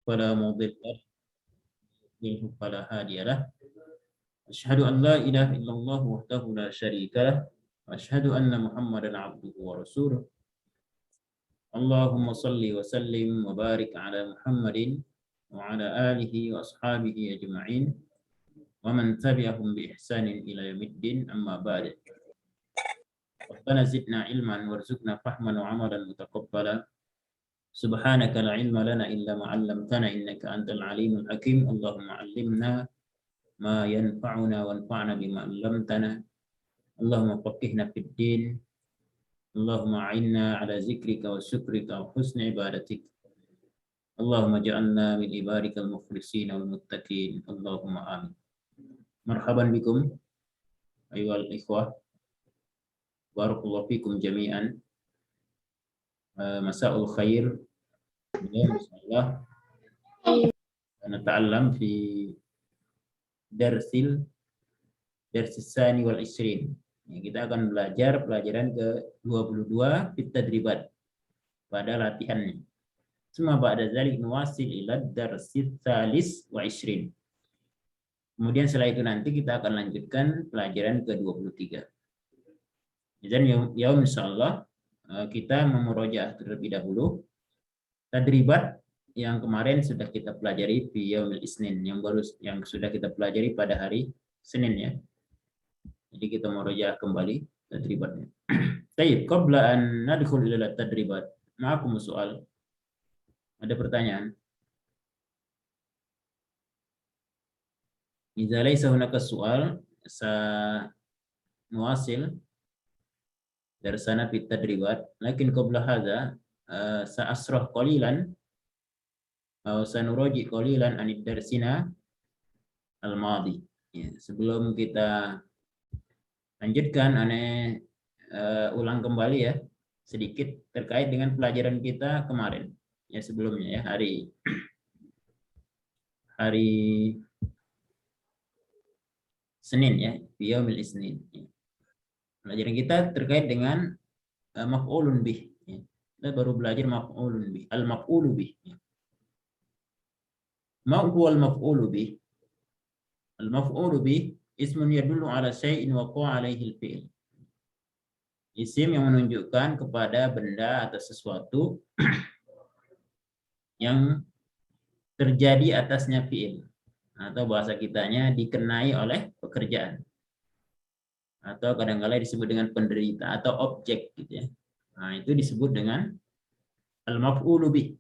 فلا مضل له فلا هادي له أشهد أن لا إله إلا الله وحده لا شريك له وأشهد أن محمدا عبده ورسوله اللهم صل وسلم وبارك على محمد وعلى آله وأصحابه أجمعين ومن تبعهم بإحسان إلى يوم الدين أما بعد ربنا زدنا علما وارزقنا فهما وعملا متقبلا سبحانك لا علم لنا إلا ما علمتنا إنك أنت العليم الحكيم اللهم علمنا ما ينفعنا وانفعنا بما علمتنا اللهم فقهنا في الدين اللهم أعنا على ذكرك وشكرك وحسن عبادتك اللهم اجعلنا من عبادك المخلصين والمتقين اللهم آمين. مرحبا بكم أيها الإخوة barakallahu fikum jami'an. Masa'ul khair. Insyaallah nata'allam fi darsil tsani wal 20. Kita akan belajar pelajaran ke-22 fit tadribat pada latihannya. Suma ba'da zalik nuwasil ila darsis tsalis wa 20. Kemudian setelah itu nanti kita akan lanjutkan pelajaran ke-23. Dan yaum insyaallah kita memurojaah terlebih dahulu tadribat yang kemarin sudah kita pelajari di yaumil isnin, yang sudah kita pelajari pada hari Senin ya. Jadi kita murojaah kembali tadribatnya. Baik, qabla an nadkhul ila tadribat, ma'akum soal. Ada pertanyaan? Idza laysa hunaka su'al sa nuwasil darsana fit tadribat, lakin qabla hadza sa'asrah qalilan atau sanuroji qalilan anid darsina al-madi. Ya, sebelum kita lanjutkan ulang kembali ya sedikit terkait dengan pelajaran kita kemarin ya sebelumnya ya hari Senin ya, yaumil isnin. Pelajaran kita terkait dengan maf'ulun bih. Kita baru belajar maf'ulun bih, al-maf'ulu bih. Ma huwa al-maf'ulu bih? Al-maf'ulu bih ismun yadullu ala syai'in waqa'a alaihi al-fi'l. Isim yang menunjukkan kepada benda atau sesuatu yang terjadi atasnya fi'il, atau bahasa kitanya dikenai oleh pekerjaan. Atau kadang-kala disebut dengan penderita atau objek gitu ya. Nah, itu disebut dengan al-maf'ulu bih.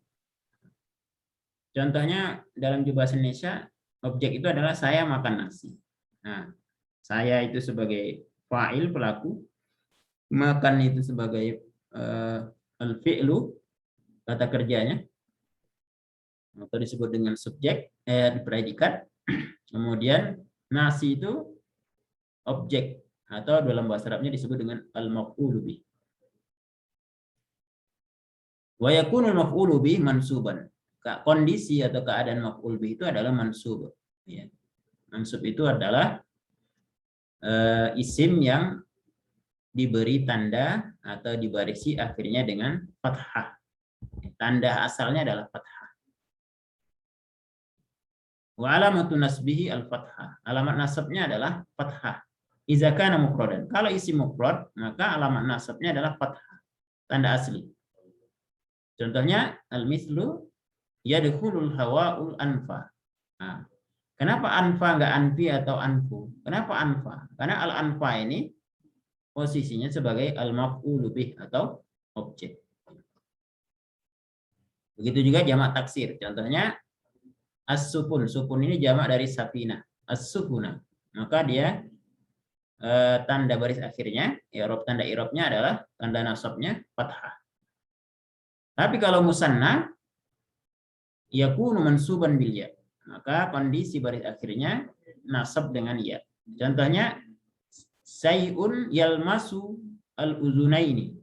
Contohnya dalam bahasa Indonesia, objek itu adalah saya makan nasi. Nah, saya itu sebagai fa'il pelaku, makan itu sebagai al-fi'lu kata kerjanya. Atau disebut dengan subjek predikat. Kemudian nasi itu objek atau dalam bahasa Arabnya disebut dengan al-maf'ulu bih. Wa yakunu al-maf'ulu bih mansuban. Kondisi atau keadaan maf'ul bih itu adalah mansub. Ya. Mansub itu adalah isim yang diberi tanda atau dibarisi akhirnya dengan fathah. Tanda asalnya adalah fathah. Wa alamatun nasbihi al-fathah. Alamat nasabnya adalah fathah. Iza kana mufradan. Kalau isim mufrad, maka alamat nasabnya adalah fathah. Tanda asli. Contohnya al-mithlu yadkhulul hawa'ul anfa. Nah, kenapa anfa enggak anfi atau anfu? Kenapa anfa? Karena al-anfa ini posisinya sebagai al-maf'ulu bih atau objek. Begitu juga jamak taksir. Contohnya as-sukun. Sukun ini jamak dari safina. As-sukuna. Maka dia tanda baris akhirnya, tanda i'rabnya adalah tanda nasabnya fathah. Tapi kalau musanna yakunu mansuban bil ya. Maka kondisi baris akhirnya nasab dengan ya. Contohnya sayun yalmasu al-uzunaini.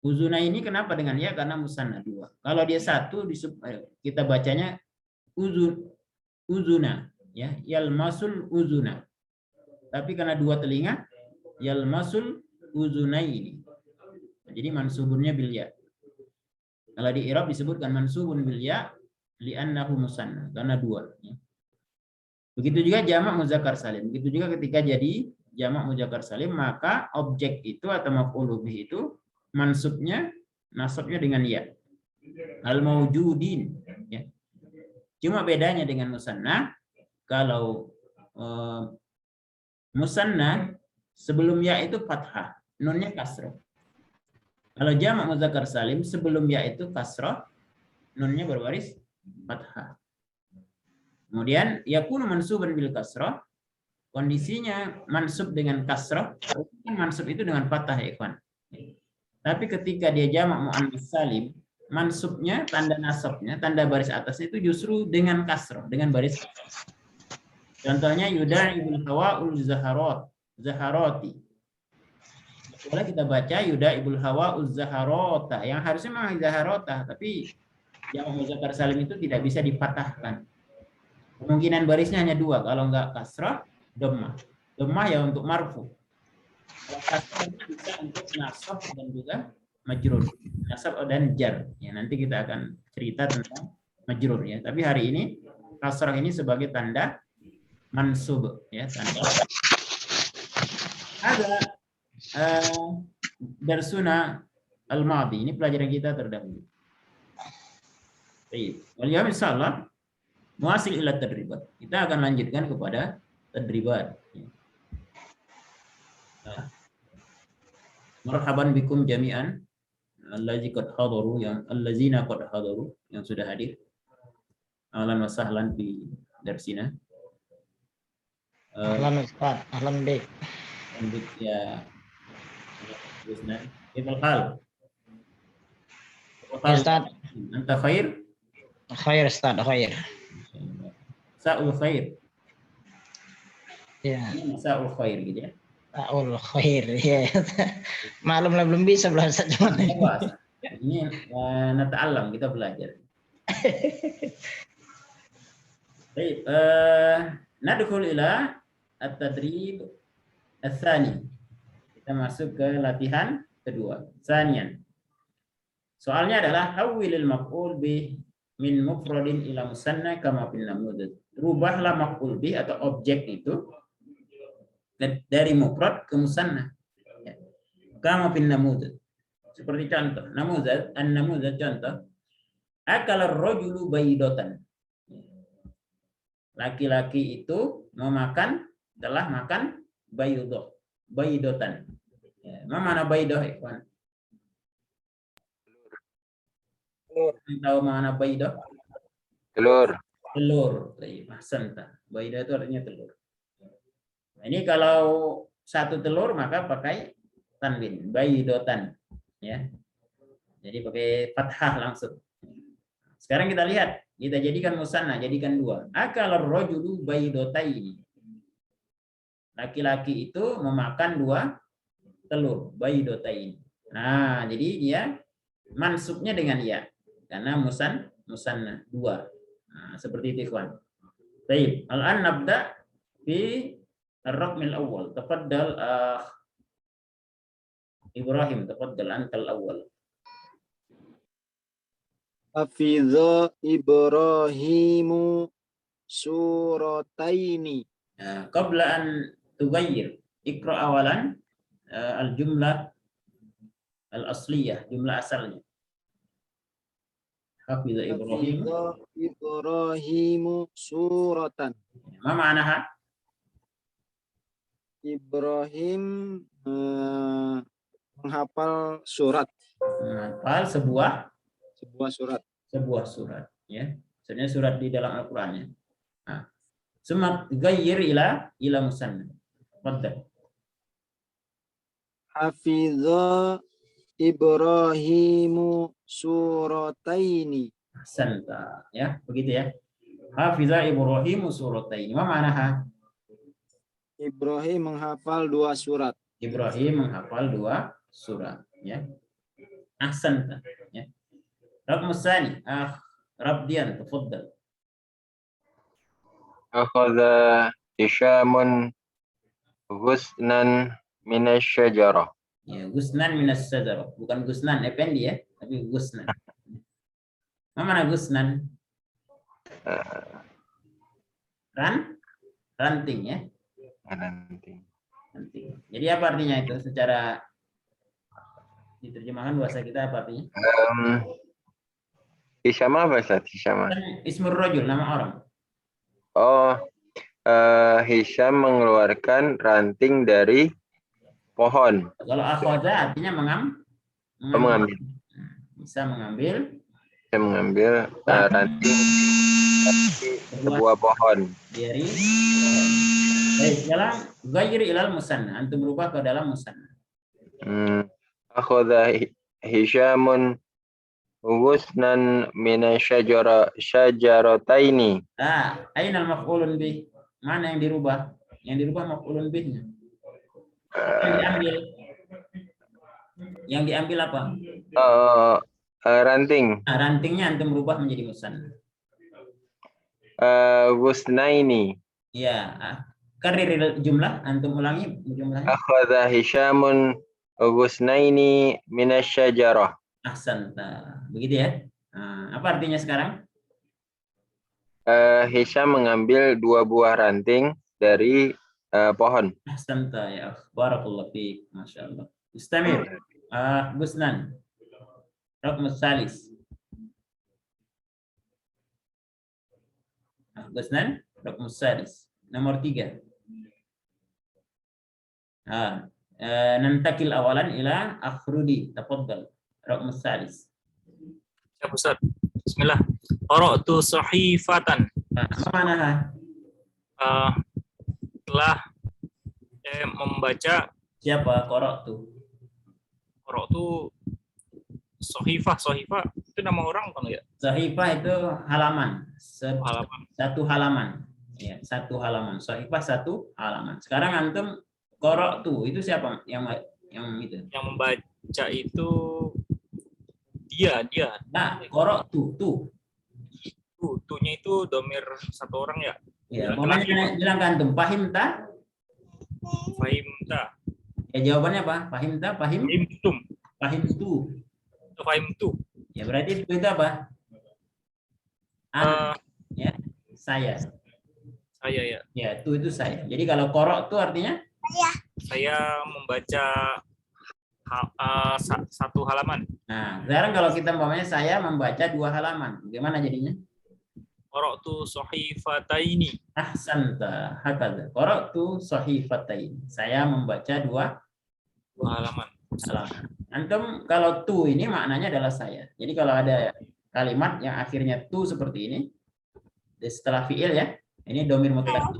Uzunaini kenapa dengan ya? Karena musanna dua. Kalau dia satu kita bacanya uzuna ya, yalmasul uzuna. Tapi karena dua telinga, yalmasul uzunaini. Jadi mansubunnya bil ya. Kalau di i'rab disebutkan mansubun bil ya li'annahu musanna, karena dua. Ya. Begitu juga jamak muzakkar salim. Begitu juga ketika jadi jamak muzakkar salim, maka objek itu atau maf'ul bih itu mansubnya, nasabnya dengan ya. Al-maujudin. Ya. Cuma bedanya dengan musanna, kalau musanna sebelum ya itu fathah, nunnya kasrah. Kalau jamak muzakkar salim sebelum ya itu kasrah, nunnya berbaris fathah. Kemudian yakunu mansuban bil kasrah, kondisinya mansub dengan kasrah, mansub itu dengan fathah ya ikhwan. Tapi ketika dia jamak muannats salim, mansubnya, tanda nasabnya, tanda baris atasnya itu justru dengan kasrah, dengan baris kasrah. Contohnya yuda'ibul hawa'ul zaharati. Boleh kita baca yuda'ibul hawa'ul zaharota, yang harusnya memang zaharota, tapi jamak muzakkar salim itu tidak bisa dipatahkan. Kemungkinan barisnya hanya dua, kalau enggak kasrah, dhammah. Dhammah ya untuk marfu. Kalau kasrah bisa untuk nasab dan juga majrur. Nasab dan jar. Ya, nanti kita akan cerita tentang majrur ya. Tapi hari ini kasrah ini sebagai tanda mansub ya, tanda. Ada darsuna al-madi, ini pelajaran kita terdahulu. Baik, wal yaum insyaallah muasil ila tadribat. Kita akan lanjutkan kepada tadribat. Marhaban bikum jami'an allazina qad hadaru, yang sudah hadir. Ahlan wa sahlan fi darsina. Ahlan Ustaz, ahlan bik. Lanjut ya. Bismillah. Kifal hal? Ustaz. Anta khair? Khair Ustaz, khair. Sa'ul khair. Ya. Sa'ul khair gitu ya. Sa'ul khair. Ya. Malum lah belum bisa belajar cuman. Ini nata'allam, kita belajar. Baik, nadkhul ila at-tadrib ats-tsani. Kita masuk ke latihan kedua. Tsanian. Soalnya adalah hawwilil maf'ul bih min mufradin ila musanna kama fil namudz. Rubahlah maf'ul bih atau objek itu dari mufrad ke musanna. Kama fil namudz. Seperti contoh, namuzat, an-namuzat contoh. Akala ar-rajulu baydatan. Laki-laki itu telah makan baydotan. Ya, mana baydoh, ikhwan? Telur. Tahu mana baydoh? Telur. Telur. Ahsanta. Baydoh itu artinya telur. Nah, ini kalau satu telur maka pakai tanwin, baydotan. Ya. Jadi pakai fathah langsung. Sekarang kita lihat, kita jadikan musanna, jadikan dua. Akala ar-rajulu baydotaini. Laki-laki itu memakan dua telur, baydotain. Nah, jadi dia mansubnya dengan ya, karena musanna dua. Nah, seperti itu ikhwan. Baik, al-an nabda fi ar-raqmil awwal. Tafaddal Ibrahim, tafaddal antal awwal. Hafidha Ibrahimu surataini. Qabla an tughayyir, ikra awalan al-jumlah al-asliyah, jumlah asalnya. Hafidha Ibrahimu suratan. Ma ma'naha? Ibrahim menghafal surat. Menghafal sebuah surat. Sebuah surat, ya. Sebenarnya surat di dalam Al-Qur'annya. Nah, sumat ghayyir ila musanna. Fadhal. Hafidha Ibrahimu surataini. Ahsanta, ya, begitu ya. Hafidha Ibrahimu surataini. Ma ma'naha? Ibrahim menghafal dua surat. Ibrahim menghafal dua surat, ya. Ahsanta, ya. Raqm tsani, Rabdian, tafaddal. Akhadha Hishamun ghusnan minasyajarah. Ya, gusnan minas sajarah, bukan gusnan effendi ya, tapi gusnan. Mana gusnan? Ranting ya. ranting. Ranting. Jadi apa artinya itu secara diterjemahkan bahasa kita apa artinya? Hisham apa Ustaz? Hisham. Kan ismur rajul, nama orang. Oh, Hisham mengeluarkan ranting dari pohon. Kalau akhadha artinya Mengambil. Bisa mengambil Saya mengambil ranting dari sebuah pohon. dari baik sekarang ghair ilal musanna, antum berubah ke dalam musanna. Akhadha Hishamun ghusnan syajarataini. Ainal maf'ulun bih? Mana yang dirubah? Yang dirubah maf'ulun bihnya. Yang diambil apa? Ranting. Rantingnya antum berubah menjadi musanna. Ghusnaini. Ya, karir jumlah, antum ulangi jumlahnya. Akhadha Hishamun ghusnaini minasyajarah. Ahsanta. Begitu ya. Apa artinya sekarang? Hisham mengambil 2 buah ranting dari pohon. Ahsanta ya. Barakallahu fiik. Masyaallah. Istamir. Gusnan. Raqmus salis. Gusnan. Raqmus salis. Nomor 3. Nantakil awalan ila akhrudi. Tafaddal. Raqmus salis. Siap Ustaz. Bismillah. Qara'tu sahifatan. Mana? Telah membaca. Siapa qara'tu? Qara'tu sahifah itu nama orang kan ya? Sahifah itu halaman. Halaman. Satu halaman. Ya, satu halaman. Sahifah satu halaman. Sekarang antum qara'tu itu siapa yang itu? Yang membaca itu dia. Nah, qara'tu Tunya itu domir satu orang ya? Ya, pokoknya bilang kan antum pahim ta? Fahimta. Ya jawabannya apa? Pahim ta? Pahim? Fahimtum. Pahim tu. Fahimtu. Ya berarti itu apa? Ya, saya. Saya ya. Ya, itu saya. Jadi kalau qara'tu artinya? Saya membaca satu halaman. Nah, sekarang kalau kita umpamanya saya membaca 2 halaman, bagaimana jadinya? Qara'tu sahifataini. Ahsanta, hakadha. Qara'tu sahifatain. Saya membaca 2 halaman. Antum kalau tu ini maknanya adalah saya. Jadi kalau ada kalimat yang akhirnya tu seperti ini, setelah fiil ya, ini domir mutlak.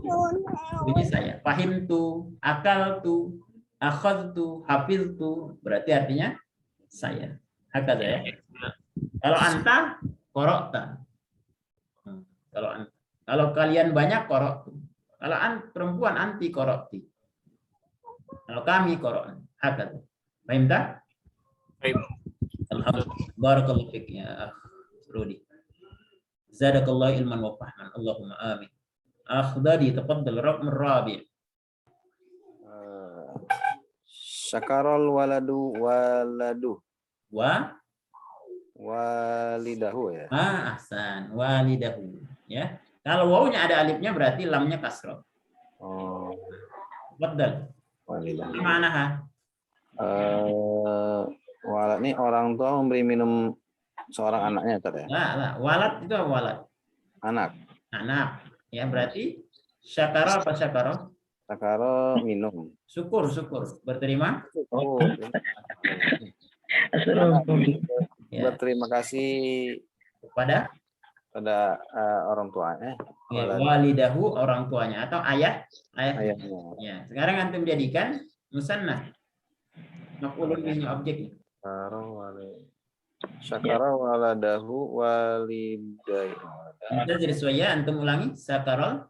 Ini saya. Fahim tu, akal tu, akhadtu, hafiztu, berarti artinya saya. Hakadha ya. Kalau anta, qara'ta. Kalau kalian banyak qara'tu. Kalau perempuan anti qara'ti. Kalau kami qara'na. Hakadha. Paham tak? Fahim. Alhamdulillah. Barakallahu fik ya Rudi. Zadakallahu ilman wa fahman. Allahumma amin. Akhdadi tafaddal raqm ar-rabi'. Syakarol waladu walidahu ya. Ahsan, walidahu ya. Kalau wawunya ada alifnya berarti lamnya kasrah. Oh, Tafaddal. walidahu. Ma'anaha? Walad nih orang tua memberi minum seorang anaknya tadi ya. Lah, walad itu apa walad? Anak. Ya berarti syakara apa syakara? Syakara minum. Syukur. Berterima. Oh. Ya. Berterima kasih Pada orang tuanya. ya, walidahu orang tuanya atau ayahnya. Ya, sekarang antum jadikan musanna. Maf'ulun bihi objeknya. Syakara waladahu walidai. Kita jadi suaya antum ulangi syakara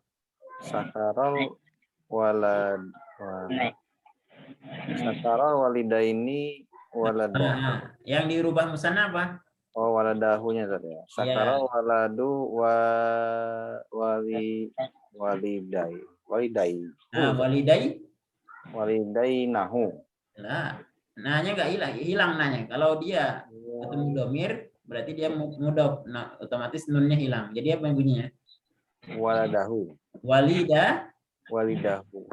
walidaini waladahu. Yang dirubah musanna apa? Oh, waladahunya tadi ya. Syakara waladu walidai. Walidai nahu. Lah, nanya nggak hilang nanya. Kalau dia ketemu domir berarti dia mudhof. Nah, otomatis nunnya hilang. Jadi apa yang bunyinya? waladahu, Walida. walidahu,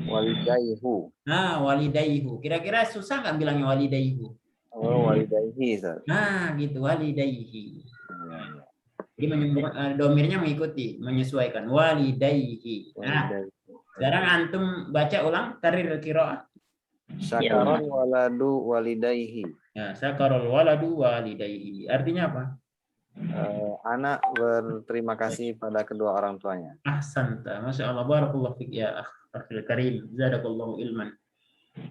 walidayhu. Nah, walidayhu. Kira-kira susah nggak bilangnya walidayhu? Oh, walidayhi, Ustaz. Nah, gitu walidayhi. Ya, ya. Jadi domirnya mengikuti, menyesuaikan walidayhi. Nah, Walidayhi. sekarang antum baca ulang karir qiraah. Syakarul waladu walidayhi. Ya, sakarul waladu walidayhi. Artinya apa? Anak berterima kasih pada kedua orang tuanya. Ahsanta. Masya Allah. Barakallahu fiik ya akhil karim. Zadakallahu ilman.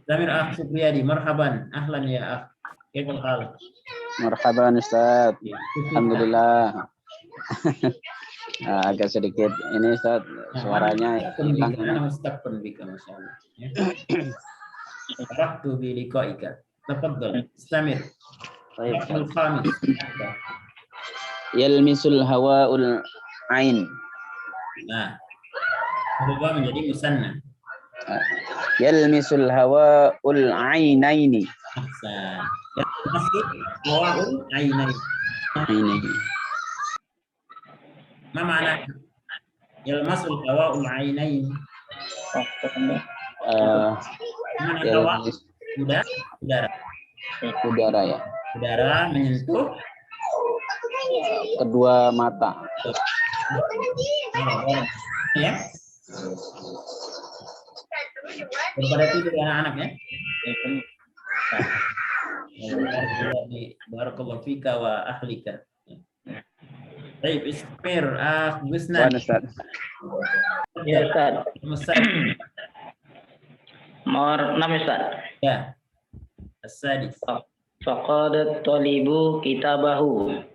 Zamir akh Supriyadi. Marhaban. Ahlan ya akh. Kaifal hal? Marhaban Ustaz. Ya. Alhamdulillah. Agak sedikit ini Ustaz, suaranya hilang. Mustaqbal bika Masya Allah. Ya. Farahtu bi liqaika. Tafadhal. Istamir. Al khamis. Yalmisul hawa'ul ain. Nah, berubah menjadi musanna. Yalmisul hawa'ul ainaini. Ahsan. Masuk waul ainai. Ainaini. Ma makna yalmasul hawaul ainain? Mana hawa? Udara. Udara ya. Udara menyentuh Kedua mata. ya. Daripada tidur anak-anak ya. Barakallahu fika wa ahlika. Baik, ismir Gusnan. Ustaz. Ya, Ustaz. Ustaz. Nomor 6 Ustaz. Ya. As-sadis. Faqadat talibu kitabahu.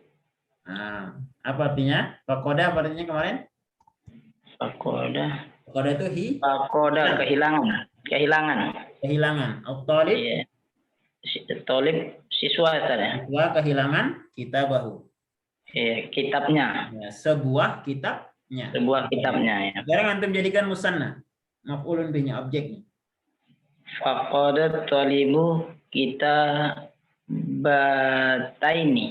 Nah, apa artinya? Pakoda apa artinya kemarin? Pakoda. Pakoda itu Pakoda kehilangan. kehilangan. Al-talib Iya. Talib siswa Ustaz ya. wa kehilangan kitabahu. Iya, kitabnya. Ya, sebuah kitabnya. Sebuah kitabnya ya. Sekarang antum jadikan musanna. Maf'ulun bihnya objeknya. Faqadat talibu kitabataini.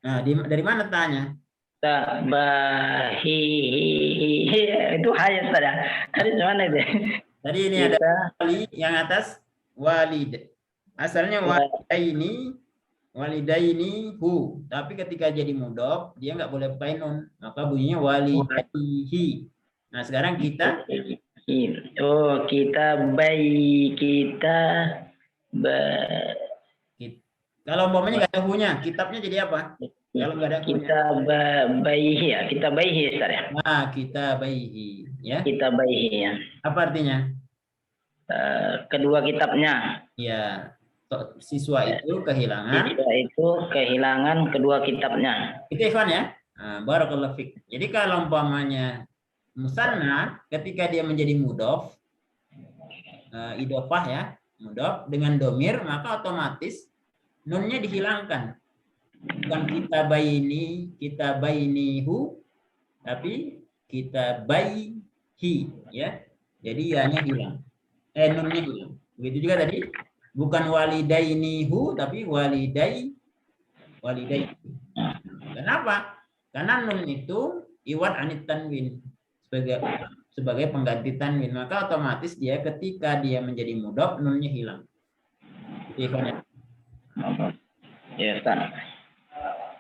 Nah, dari mana tanya? Itu hayat Ustaz ya. Tadi mana itu? Tadi ini ada wali yang atas walid. Asalnya walidaini hu, tapi ketika jadi mudhof dia nggak boleh pakai nun, maka bunyinya walidaihi. Nah, sekarang kita kalau umpamanya nggak ada hu-nya, kitabnya jadi apa? Kalau nggak ada Kitabaihi ya, kitabaihi Ustaz ya. Nah, kitabaihi ya. Kitabaihi ya. Apa artinya? Kedua kitabnya. Ya, siswa itu kehilangan. Siswa itu kehilangan kedua kitabnya. Itu Ikhwan ya. Nah, barakallahu fik. Jadi kalau umpamanya musanna ketika dia menjadi mudhof, idofah ya, mudhof dengan domir, maka otomatis nunnya dihilangkan. Bukan kita bainihu, tapi kita baihi ya. Jadi ya-nya hilang. Nunnya hilang. Begitu juga tadi, bukan walidainihu tapi walidai. Kenapa? Karena nun itu iwad anit tanwin sebagai pengganti tanwin, maka otomatis dia ketika dia menjadi mudhof nunnya hilang. Ya, Ustaz.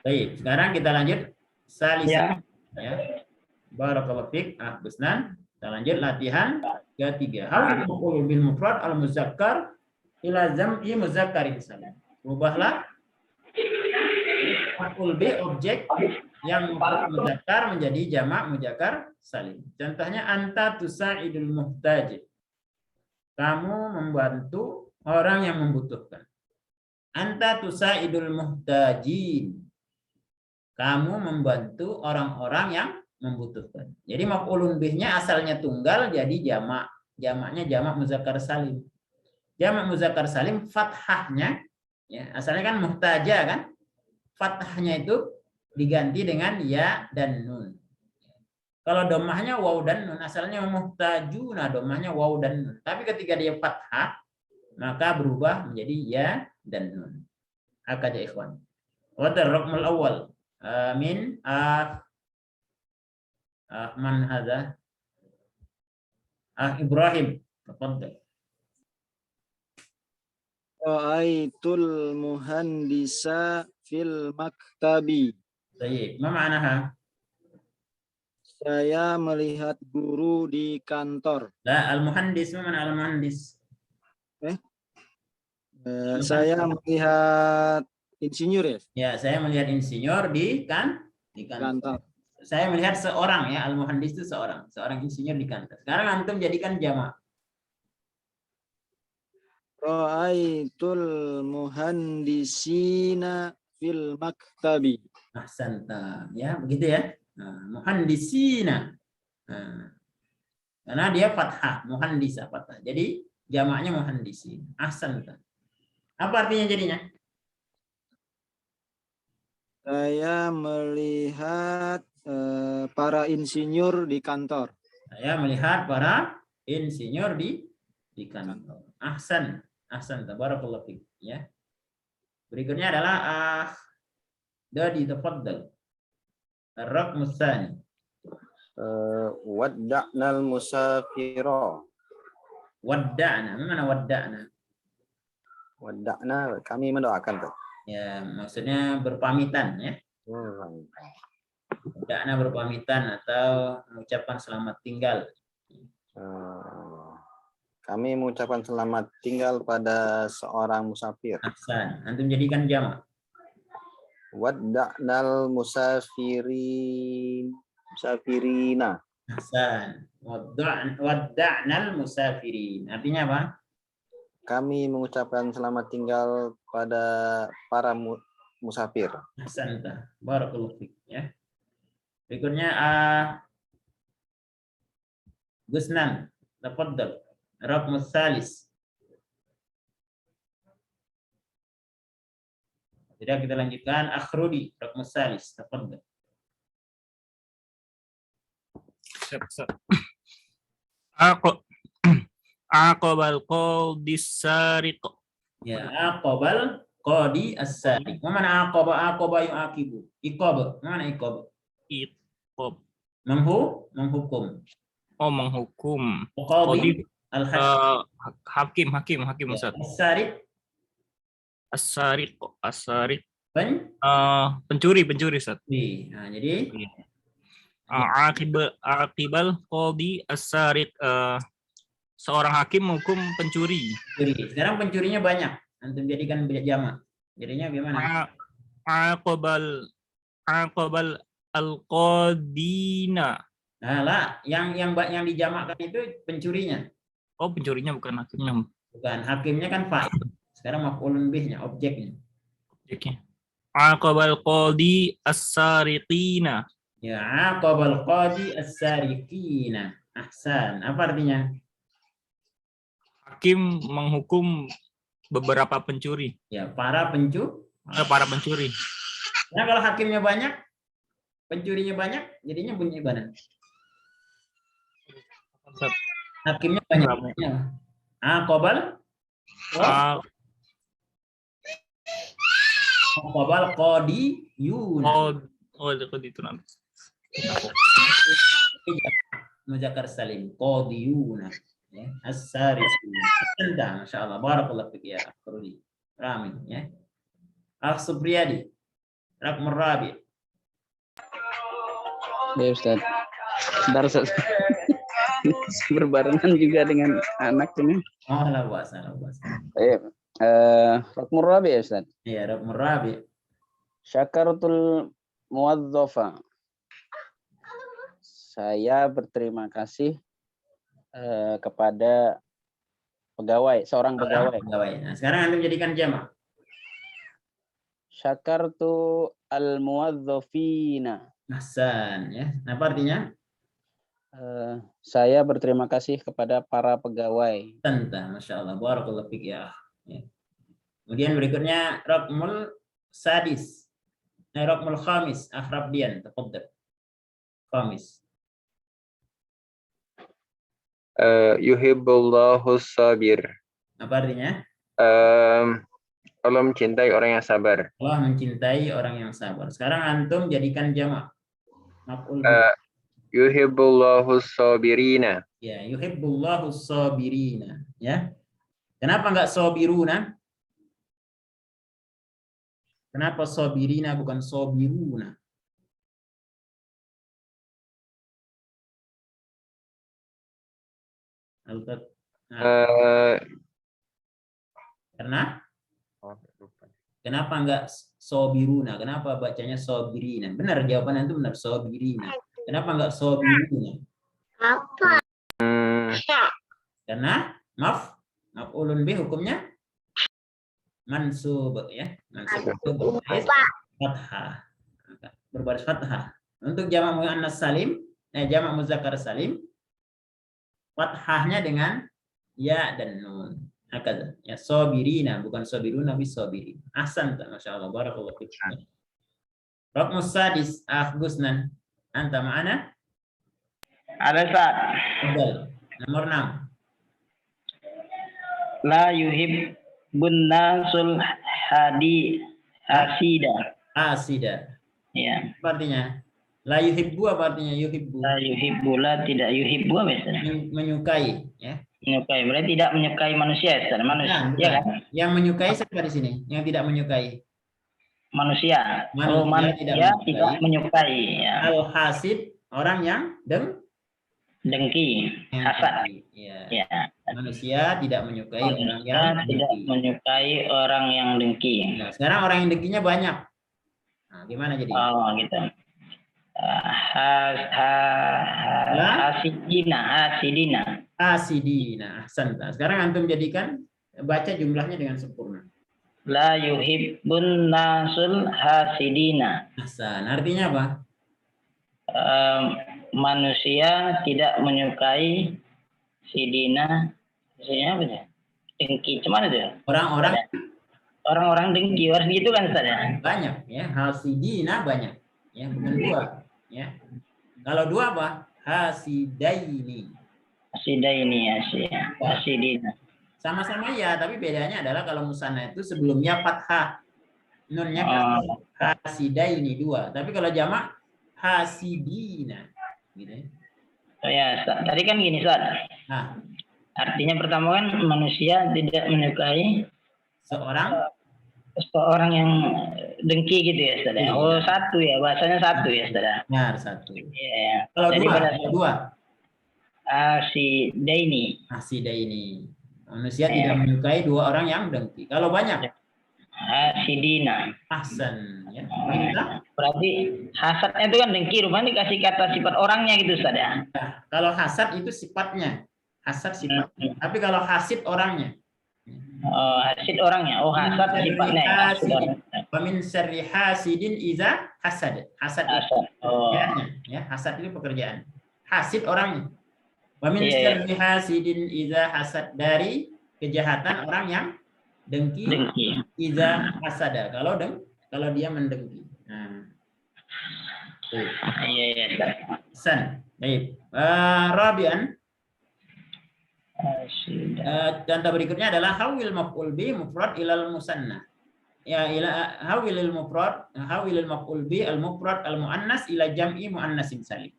Baik, sekarang kita lanjut salisa. Ya. Barakallahu fiik, Gusnan. Kita lanjut latihan ketiga. Hal maf'ul bil mufrad al muzakkar ila jam'i muzakkarin salim. Rubahlah maf'ul bi objek yang muzakkar menjadi jamak muzakkar salim. Contohnya anta tusaidul muhtaj. Kamu membantu orang yang membutuhkan. Anta tusaidul muhtajin. Kamu membantu orang-orang yang membutuhkan. Jadi maf'ulun bihnya asalnya tunggal jadi jamak. Jamaknya jamak muzakkar salim. Jamak muzakkar salim fathahnya ya, asalnya kan muhtaja kan? Fathahnya itu diganti dengan ya dan nun. Kalau domahnya waw dan nun, asalnya muhtajuna, domahnya waw dan nun. Tapi ketika dia fathah maka berubah menjadi ya dan nun. Akaja ikhwan. Wa darraqmul awal min Man hadza? Ibrahim, tafadhal. Ra'aitul muhandisa fil maktabi. Baik, ma ma'naha? Saya melihat guru di kantor. La, al-muhandis, ma ma'na al-muhandis? Saya melihat insinyur ya, Ya, saya melihat insinyur di kantor. kantor. Saya melihat seorang ya, al-muhandis itu seorang insinyur di kantor. Sekarang antum jadikan jamak. Ra'aitul muhandisina fil maktabi. Ahsanta, ya begitu ya. Muhandisina. Karena dia fathah, muhandisa fathah. Jadi jamaknya muhandisin. Ahsanta. Apa artinya jadinya? Saya melihat para insinyur di kantor. Saya melihat para insinyur di kantor. Ahsan, tabarakallahu fiik, ya. Berikutnya adalah Dadi, tafaddal. Ar-raqmu tsani. Wadda'nal musafira. Wadda'na, mana wadda'na? Wadda'na, kami mendoakan tuh. Ya, maksudnya berpamitan ya. Wadda'na berpamitan atau mengucapkan selamat tinggal. Kami mengucapkan selamat tinggal pada seorang musafir. Ahsan, antum jadikan jamak. Wadda'nal musafirina. Ahsan. Wadda'nal musafirin. Artinya apa? Kami mengucapkan selamat tinggal pada para musafir. Ahsan, barakallahu fiik, ya. Berikutnya Gusnan, tafaddal. Raqmu tsalis. Tidak, kita lanjutkan. Akhrudi, raqmu tsalis, tafaddal. Aqabal qadis sariq. Ya, aqabal qadi as-sariq. Mana aqaba yu'aqibu? Iqab. Mana iqab? Iqab. Menghukum. Oh, menghukum. Qadi al-hakim. Hakim Ya, Ustaz. as-sariq. As-sariq. Pencuri Ustaz. Nah, jadi Aqibal qadi as-sariq. Seorang hakim menghukum pencuri. sekarang pencurinya banyak. Antum jadikan jamak. Jadinya gimana? Aqabal al-qadina. Nah, lah, yang dijamakkan itu pencurinya. Oh, pencurinya bukan hakimnya. Bukan, hakimnya kan fa'il. Sekarang maf'ulun bihnya, objeknya. Objeknya. Aqabal qadi as-sariqina. Ya, aqabal qadi as-sariqina. Ahsan. Apa artinya? Hakim menghukum beberapa pencuri. Ya, para pencuri. Nah, kalau hakimnya banyak, pencurinya banyak, jadinya bunyi mana? Hakimnya banyak. Aqabal qadi yuna. Oh, itu nanti. Muzakkar salim, qadiyuna. Ya, as-sariquna. Anda, masyaallah, barakallahu fik ya Akhrudi. Rami, ya. Supriyadi. Raqam rabi. Ya Ustaz. Bentar Ustaz. Berbarengan juga dengan anak ini. Oh, la ba'sa. Raqmur rabi' ya Ustaz. Iya, raqam rabi. Syakaratul muwadzafa. Saya berterima kasih kepada seorang pegawai. Nah, sekarang antum jadikan jamak. Syakartu al-muwadzafina. Ahsan, ya. Apa artinya? Saya berterima kasih kepada para pegawai. Tanta, masyaallah, barakallahu fik ya. Kemudian berikutnya raqmul sadis. Raqmul khamis, Rabdian, tafaddal. Khamis. Yuhibbullahu sabir. Apa artinya? Allah mencintai orang yang sabar. Allah mencintai orang yang sabar. Sekarang antum jadikan jamak. Maf'ul Yuhibbullahu sabirina. Ya, yuhibbullahu sabirina. Ya. Kenapa enggak sabiruna? Kenapa sabirina bukan sabiruna? Eh, Karena oh, lupa. kenapa enggak sobiruna? Kenapa bacanya sobirina? Benar, jawabannya itu benar, sobirina. Kenapa enggak sobiruna? Hmm, Karena maf'ulun bih hukumnya mansub ya. Mansub itu berbaris fathah. Berbaris fathah. Untuk jamak muannas salim, jamak muzakkar salim, fathahnya dengan ya dan nun. Hakadha. Ya sabirina bukan sabiruna bi sabirin. Ahsan, masyaallah, barakallahu fiik. Raqmus sadis, Gusnan. Anta ma'ana? Ada Ustaz. Betul. Nomor 6. La yuhibbun nasul hasida. Asida. Ya. Apa artinya? La yuhibbu apa artinya yuhibbu? La yuhibbu, la tidak yuhibbu apa Ustaz? Menyukai, ya. Menyukai, berarti tidak menyukai manusia Ustaz. Manusia, Nah, ya kan? yang menyukai siapa di sini? Yang tidak menyukai. Manusia. Manusia Manusia tidak tidak menyukai. Ya. Al-hasid, orang yang Dengki, hasad. Ya. Ya. Manusia tidak menyukai orang yang Manusia tidak dengki. menyukai orang yang dengki. Nah, sekarang orang yang dengkinya banyak. Nah, gimana jadi? Oh, gitu. Hasidina. Asidina. Ahsan. Sekarang antum jadikan baca jumlahnya dengan sempurna. La yuhibbun nasul hasidina. Ahsan. Artinya apa? Manusia tidak menyukai sidina. Sidina apa ya? Dengki. Cuman itu. Orang-orang dengki harus gitu kan Ustaz ya? Banyak ya. Hasidina banyak. Ya, bukan dua. Ya. Kalau dua apa? Hasidaini. Hasidaini ya, hasidina. Sama-sama ya, tapi bedanya adalah kalau musanna itu sebelumnya fathah. Nunnya kasrah. Hasidaini dua. Tapi kalau jamak hasidina. Gitu ya. Oh ya, tadi kan gini Ustaz. Nah, artinya pertama kan manusia tidak menyukai seorang yang dengki gitu ya Ustaz. Iya. Oh, satu ya, bahasanya satu ya Ustaz. benar satu. Iya. Kalau Jadi dua, pada dua. Hasidaini. Hasidaini. Manusia tidak menyukai dua orang yang dengki. Kalau banyak, Hasidina. ahsan. Ya. Kita, Berarti hasadnya itu kan dengki, rupanya dikasih kata sifat orangnya gitu Ustaz ya. kalau hasad itu sifatnya. Hasad sifatnya. Tapi kalau hasid orangnya. Oh, hasid orangnya. Oh, hasad sifatnya. Min syarri hasidin iza hasad. Hasad itu Oh. pekerjaannya. Ya, hasad itu pekerjaan. Hasid orangnya. Wa min Iya, iya. syarri hasidin iza hasad, dari kejahatan orang yang dengki. Iza hasada. Kalau dia mendengki. Nah. Tuh. Iya, iya. Ustaz. Hasan. Baik. Rabi'an. Contoh berikutnya adalah hawil maf'ul bi mufrad ilal musanna. Ya, ila hawilil maf'ul bi al mufrad al muannas ila jam'i muannasin salim.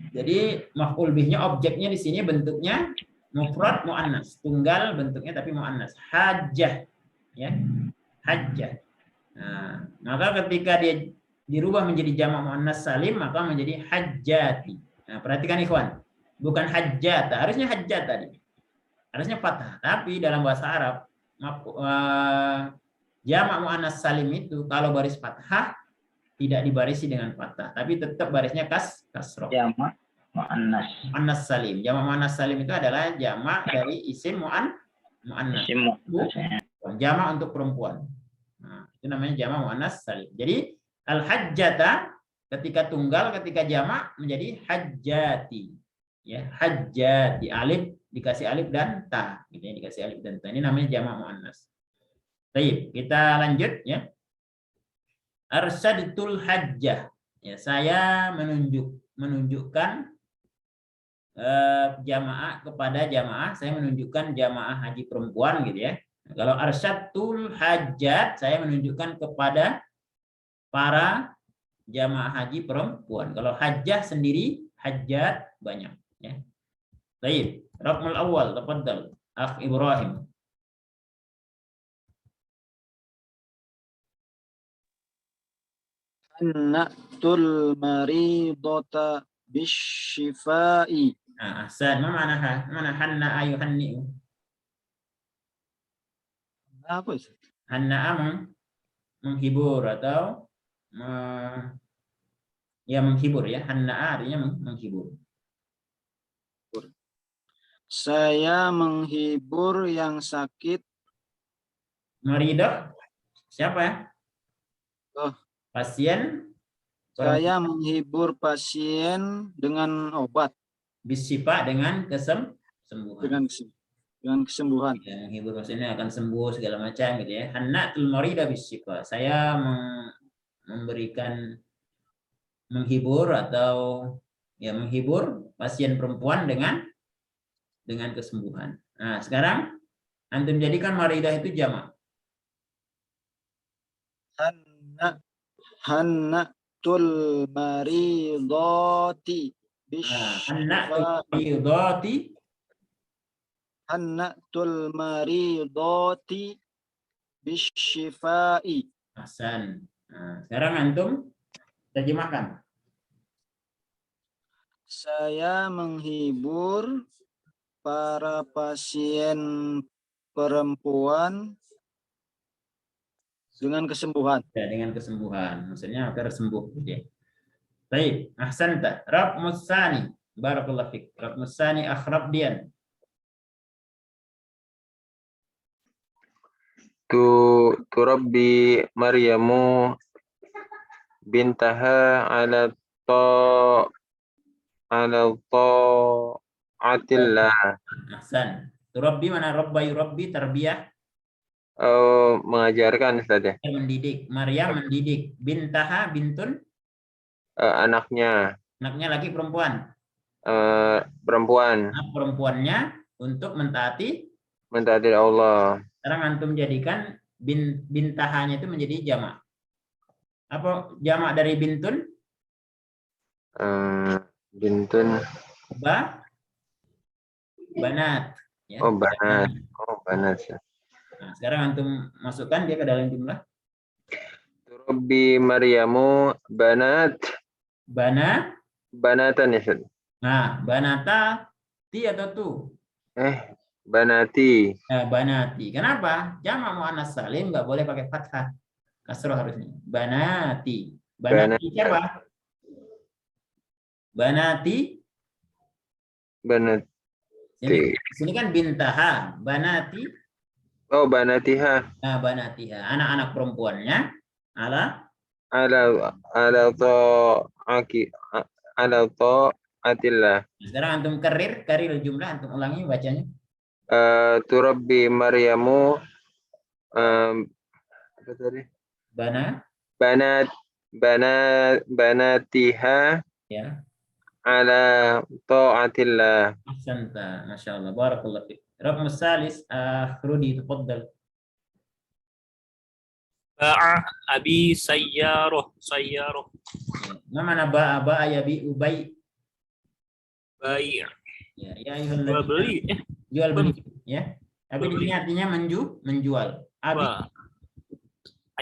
Jadi maf'ul bihnya, objeknya di sini bentuknya mufrad muannas, tunggal bentuknya tapi muannas. Hajjah. Ya. Hajjah. Nah, maka ketika dia dirubah menjadi jamak muannas salim maka menjadi hajjati. Nah, perhatikan ikhwan. Bukan hajjat, harusnya hajjat tadi. Harusnya fathah, tapi dalam bahasa Arab jamak muannas salim itu kalau baris fathah tidak dibarisi dengan fathah, tapi tetap barisnya kasroh. Jamak muannas salim. Jamak muannas salim itu adalah jamak dari isim muannas. Jamak untuk perempuan. Nah, itu namanya jamak muannas salim. Jadi al-hajjata ketika tunggal, ketika jamak menjadi hajjati. Ya, hajjati, alif dikasih alif dan ta, gitu ya, dikasih alif dan ta. Ini namanya jamak muannas. Baik, kita lanjut ya. Arsyadtul hajjah. Ya, saya menunjukkan jamaah kepada jamaah, saya menunjukkan jamaah haji perempuan gitu ya. Kalau arsyadtul hajjat, saya menunjukkan kepada para jamaah haji perempuan. Kalau hajjah sendiri, hajjat banyak ya. Baik, raqmul awal tafadhal akh Ibrahim. Hannatul maridata bisyifai. Nah, ahsan. Mana hanna ayuhanni'u? Apa itu? Hanna'a menghibur atau ya menghibur ya. Hanna'a artinya menghibur. Saya menghibur yang sakit. Maridah siapa ya? Oh. Pasien. Saya menghibur pasien dengan obat. Bisifa dengan kesembuhan. Dengan kesembuhan. Ya, menghibur pasiennya akan sembuh segala macam gitu ya. Hannatul marida bisifa. Saya memberikan menghibur atau ya menghibur pasien perempuan dengan kesembuhan. Nah, sekarang antum jadikan maridah itu jamak. Hannatul maridati Hannatul maridati bisyifai. Ahsan. Nah, sekarang antum terjemahkan. Saya menghibur para pasien perempuan dengan kesembuhan. Ya, dengan kesembuhan. Maksudnya agar sembuh. Ya. Baik, ahsanta. Raqmus tsani. Barakallahu fik. Raqmus tsani akhrab dian. Turabbi Maryamu bintaha ala ta'atillah. Ahsan. Turabbi mana rabba yurabbi tarbiyah? Mengajarkan Ustaz ya. Mendidik. Maryam mendidik. Bintaha bintun? Anaknya. Anaknya laki perempuan? Perempuan. Anak perempuannya untuk mentaati Allah. Sekarang antum jadikan bintahanya itu menjadi jamak. Apa jamak dari bintun? Bintun. Banat. Ya. Oh, banat. Oh, banat. Nah, sekarang antum masukkan dia ke dalam jumlah. Turabbi Maryamu banat. Banatan ya, Ustaz. Nah, banata ti atau tu? Banati. Banati. Kenapa? Jamak muannas salim nggak boleh pakai fathah. Kasroh harusnya. Banati. Banati siapa? Banati. Sini kan bintaha. Banati. Oh, banatiha. Nah, banatiha. Anak-anak perempuannya ala ta'atillah. Sekarang antum karir jumlah antum ulangi bacanya. Turabbi Maryamu apa tadi? Banatiha Ya. ala ta'atillah. Ahsanta, masyaallah, barakallahu fiik. Raqmus salis Rudi tafaddal. Ba'a abi sayyaroh. Mana ba'a ya bi ubay. Bayi. Ya, Jual beli. Jual beli ya. Tapi di sini artinya menjual. Abi.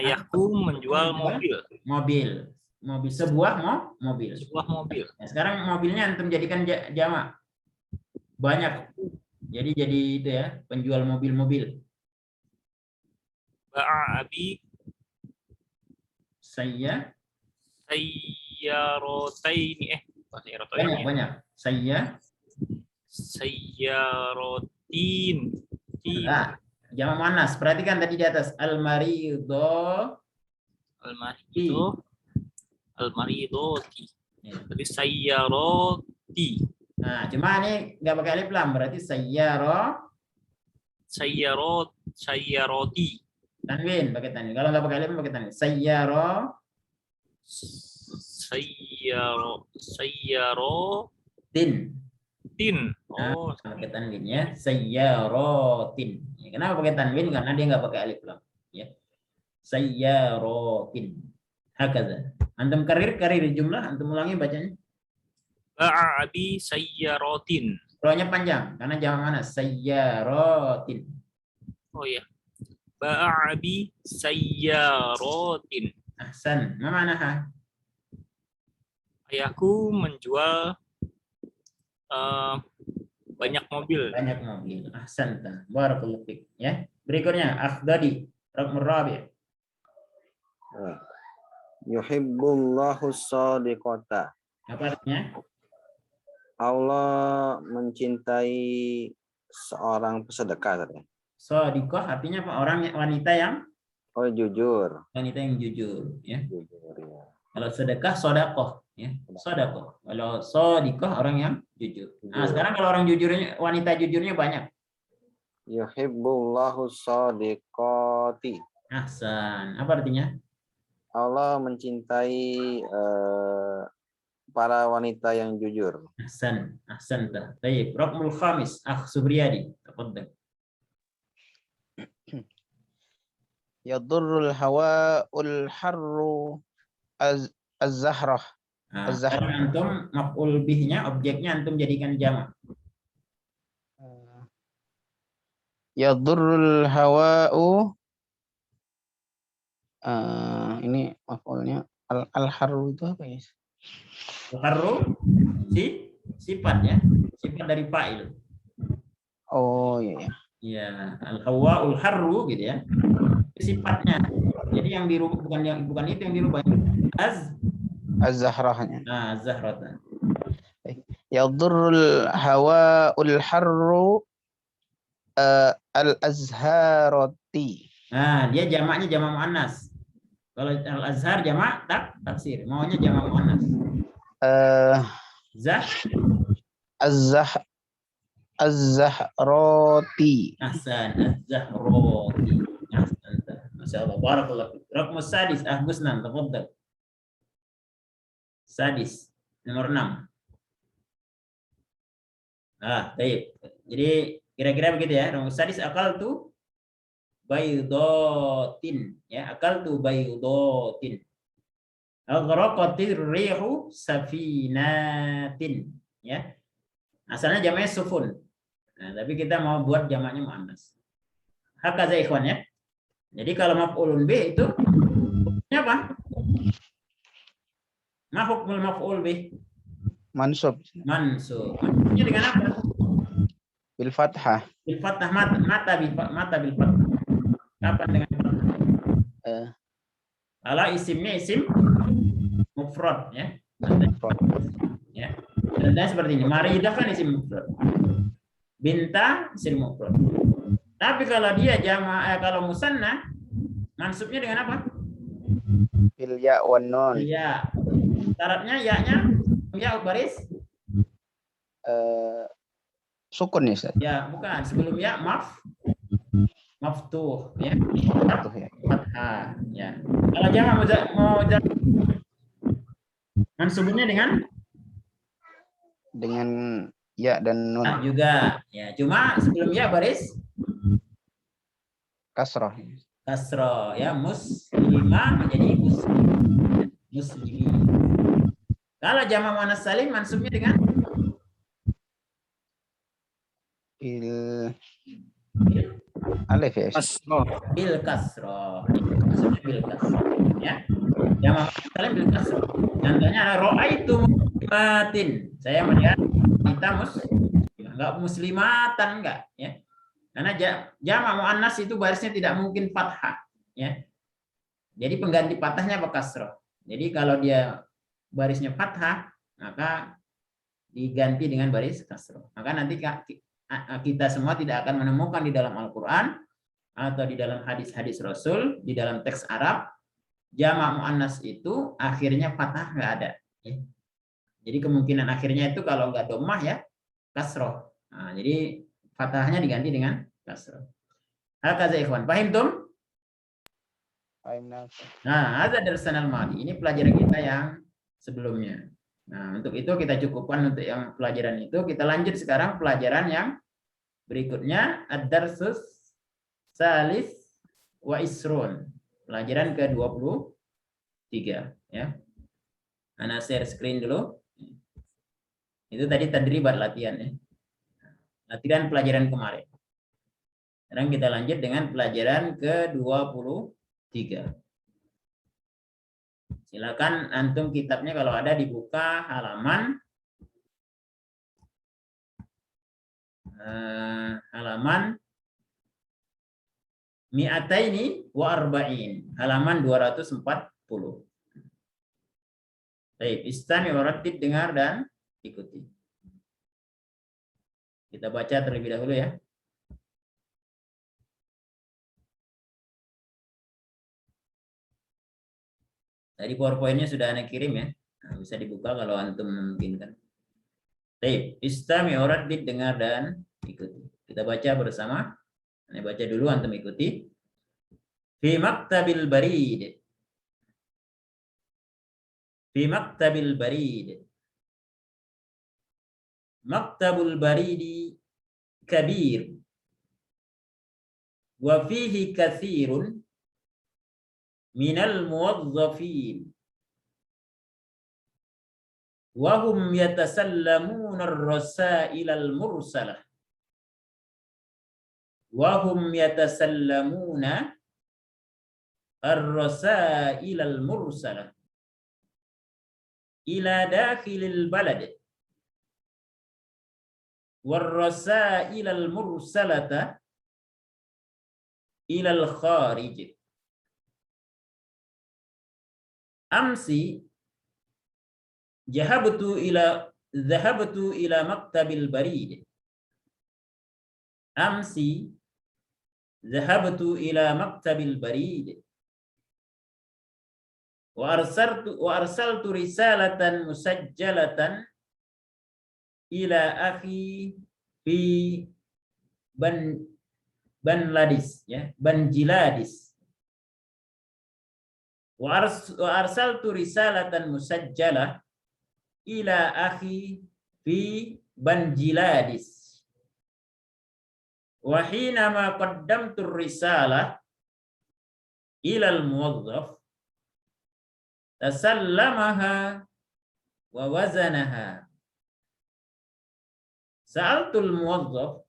Ayahku menjual mobil. Sebuah mobil. Nah, sekarang mobilnya antum jadikan jamak. Banyak. Jadi itu ya, penjual mobil-mobil. Ba'a abi sayyarotaini. Banyak. Sayyarotin. Nah, jamak muannas. Perhatikan tadi di atas Almaridoti. Jadi sayyaroti. Nah, cuma ini nggak pakai alif lam, berarti sayyaroti. Tanwin pakai tanwin. Kalau nggak pakai alif pakai tanwin. Sayyarotin. Oh, pakai tanwin ya. Sayyarotin. Ya, kenapa pakai tanwin? Karena dia nggak pakai alif lam. Ya. Sayyarotin. Hakaza. Antum karir jumlah, antum ulangi bacanya. Ba'a abi sayyaratin. Rohnya panjang karena jamak mana? Sayyaratin. Oh ya. Ba'a abi sayyaratin. Ahsan. Ma ma'naha? Ayahku menjual banyak mobil. Banyak mobil. Ahsanta. Barakallahu fik. Ya. Berikutnya Akhdadi. Raqmur rabi'. Yuhibbullahu shadiqata. Apa artinya? Allah mencintai seorang pesedekah tadi. Shadiqah artinya apa? Orang wanita yang Jujur. jujur, ya. Jujur ya. Kalau sedekah sodakoh, ya. Sodakoh. Kalau shadiqah orang yang jujur. Nah, sekarang kalau orang jujurnya, wanita jujurnya banyak. Yuhibbullahu shadiqati. Ahsan. Apa artinya? Allah mencintai para wanita yang jujur. Ahsan. Ahsan. Baik. Raqmul khamis. Akh Subriyadi. Tafadhal. Yadurrul hawa'ul harru az-zahrah. Nah, sekarang antum maf'ul bihnya, objeknya antum jadikan jamak. Yadurrul hawa'u ini maf'ulnya al-harru itu apa ya? Al-harru sifat ya, sifat dari fa'il. Oh iya ya. Ya, al-hawa'ul harru gitu ya. Sifatnya. Jadi yang dirubah bukan itu yang dirubah. Az-zahrahnya. Nah, az-zahrata. Yadurrul hawa'ul harru al-azharati. Nah, dia jamaknya jamak muannas. Kalau al-azhar jamak taksir, maunya jamak muannas. Az-zahrati. Ahsan, az-zahrati. Ahsan. Masyaallah, barakallahu. Raqmus sadis, Gusnan, tafadhal. Sadis, nomor 6. Baik. Jadi kira-kira begitu ya. Raqmus sadis akal tu baydatin, ya, akal tu baydatin. Aghraqatir rihu safinatin, ya. Asalnya jamaknya sufun. Nah, tapi kita mau buat jamaknya muannas. Hakaza ikhwan ya. Jadi kalau maf'ulun bih itu apa? Ma hukmul maf'ul bih? Mansub. Mansub. Mansubnya dengan apa? Bil fathah. Bil fathah mata bil fathah. Kapan dengan fathah? Kalau isimnya isim mufrad ya. Ya. Dan seperti ini. Maridah kan isim mufrad. Binta isim mufrad. Tapi kalau dia kalau musanna mansubnya dengan apa? Bil ya wan nun. Ya. Syaratnya ya baris sukun ya, Ustaz. ya, bukan sebelum ya maftuh ya. Maftuh ya. Fathah ya. Kalau jamak mau mansubnya dengan ya dan nun. juga ya. Cuma sebelum ya baris Kasrah. kasroh ya, muslimah menjadi muslimi. Kalau jamak muannas salim mansubnya dengan alif ya. bil kasroh. Maksudnya bil kasroh ya. Jamak muannas salim bil kasroh. Contohnya ada ra'aitu muslimatin. Saya melihat kita enggak muslimatan enggak ya. Karena jamak muannas itu barisnya tidak mungkin fathah ya. Jadi pengganti fathahnya apa kasroh. Jadi kalau dia barisnya fathah, maka diganti dengan baris kasroh. Maka nanti kita semua tidak akan menemukan di dalam Al-Quran atau di dalam hadis-hadis Rasul, di dalam teks Arab, jamak muannas itu akhirnya fathah nggak ada. Ya. Jadi kemungkinan akhirnya itu kalau nggak domah ya kasroh. Nah, jadi fathahnya diganti dengan kasroh. Hakaza ikhwan, paham tum? Nah, ada darsanal madi. Ini pelajaran kita yang sebelumnya. Nah, untuk itu kita cukupkan untuk yang pelajaran itu. Kita lanjut sekarang pelajaran yang berikutnya, ad-darsus salis wa isrun. Pelajaran ke-23 ya. Ana share screen dulu. Itu tadi tadribat latihan ya. Latihan pelajaran kemarin. Sekarang kita lanjut dengan pelajaran ke-23. Silakan antum kitabnya kalau ada dibuka halaman mi'ataini wa arba'in, halaman 240. Baik, istami wa rattib, dengar dan ikuti. Kita baca terlebih dahulu ya. Tadi PowerPoint-nya sudah Anda kirim ya. Nah, bisa dibuka kalau antum memungkinkan. Baik, istami wa rattib, dengar dan ikuti. Kita baca bersama. Anda baca dulu, antum ikuti. Fi maktabil barid. Fi maktabil barid. Maktabul baridi kabir. Wa fihi kathirun minal muwazzafin. Wa hum yatasallamuna ar-rasail al-mursalah. Wahum yatasallamuna ar-rasail al-mursalah ila dakhilil balad war-rasail al-mursalata ila al-kharij. Amsi dhahabtu ila maktabil barid. Amsi dhahabtu ila maktabil barid wa arsaltu risalatan musajjalatan ila akhi fi Banladis ya, Banjiladis. Wa arsaltu risalatan musajjalah ila akhi fi Banjiladis. Wa hinama qaddamtu risalah ila al-muwazzaf tasallamaha wa wazanaha. Sa'altu al-muwazzaf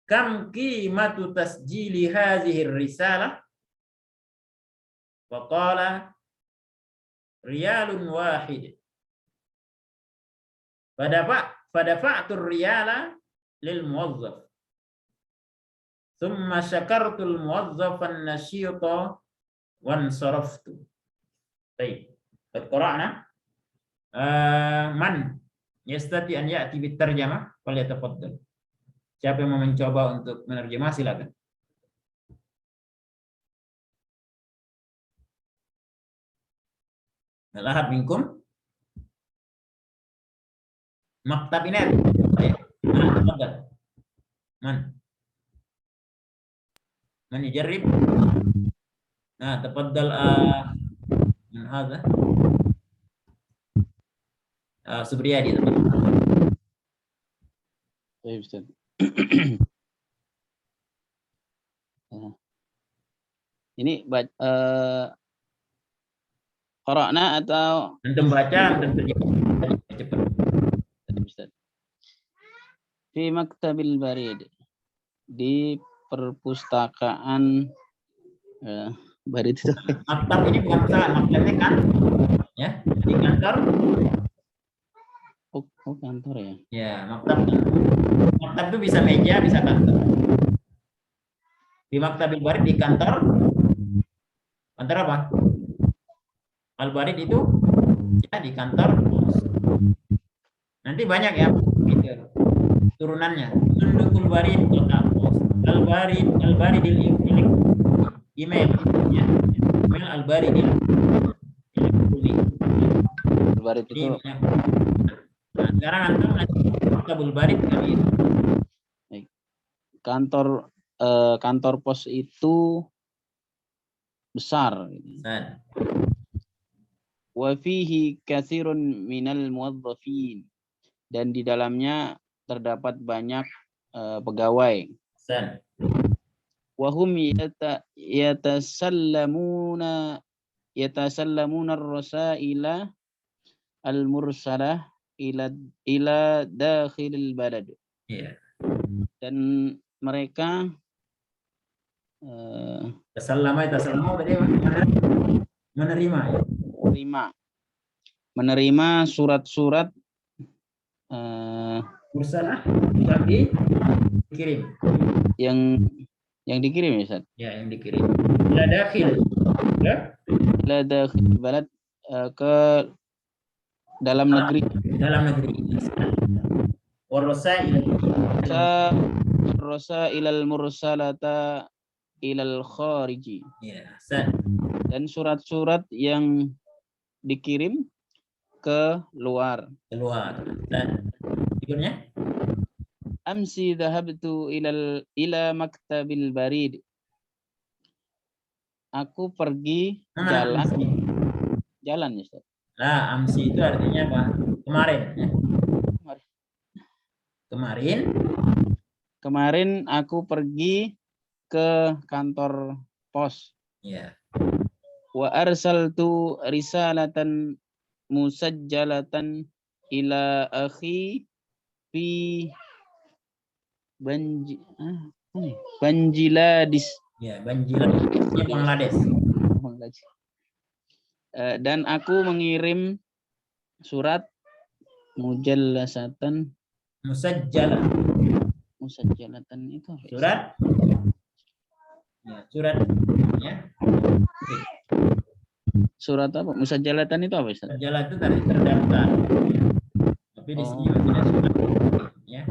kam qimatu tasjili hadhihi ar-risalah? Wa qala riyalun wahid. Fadafa'tu ar-riyala lil muwazzaf. Thumma syakartul muwazzafan nasyita wan saraftu. Baik. Qad qara'na. Man yastati an ya'ti bit tarjamah falyatafaddal. Siapa yang mau mencoba untuk menerjemah silakan. Lahad minkum. Maktab ini ada. Man يجرب تفضل من هذا Subriyadi. Baik, Ustaz. Ini qara'na atau antum baca, antum terjemah cepat. Ustaz. Fi maktabil barid, di perpustakaan barid itu. Maktab ini bukan pesawat, maktabnya kan ya, di kantor. Oh, kantor ya. Ya, maktab. Maktab itu bisa meja, bisa kantor. Di maktabil barid di kantor. Kantor apa? Al-barid itu ya di kantor. Nanti banyak ya gitu. Turunannya. Sundukul barid kotak pos. Al-baridil email ya. Email al-baridil elektronik. Al-barid itu. Nah, sekarang antum maktabul barid kali itu. Kantor pos itu besar. Besar. Wa fihi katsirun minal muwazzafin, dan di dalamnya terdapat banyak pegawai. Besar. Wa hum yatasallamuna ar-rasaila al-mursalah ila dakhilil balad. Iya. Dan mereka Tasallama berarti menerima ya. Menerima surat-surat Mursalah yang dikirim. Yang dikirim ya, Ustaz? Ya, yang dikirim. Ila dakhil. Ya? Ila dakhil balad, ke dalam negeri. Dalam negeri. Warasail. Ilal mursalata ilal khariji. Ya, dan surat-surat yang dikirim ke luar. Dan berikutnya, Amsi dhahabtu ila maktabil barid. Aku pergi jalan ya, Ustaz. Nah, amsi itu artinya apa? Kemarin ya. Kemarin aku pergi ke kantor pos. Ya. Wa arsaltu risalatan musajjalatan ila akhi fi Banjiladis. Ya, Bangladesh. Dan aku mengirim surat musajjalatan itu apa? Surat. Ya, surat ya. Oke. Surat apa? Musajjalatan itu apa, Ustaz? Musajjalah itu tadi terdaftar. Ya. Tapi di sini tidak surat ya.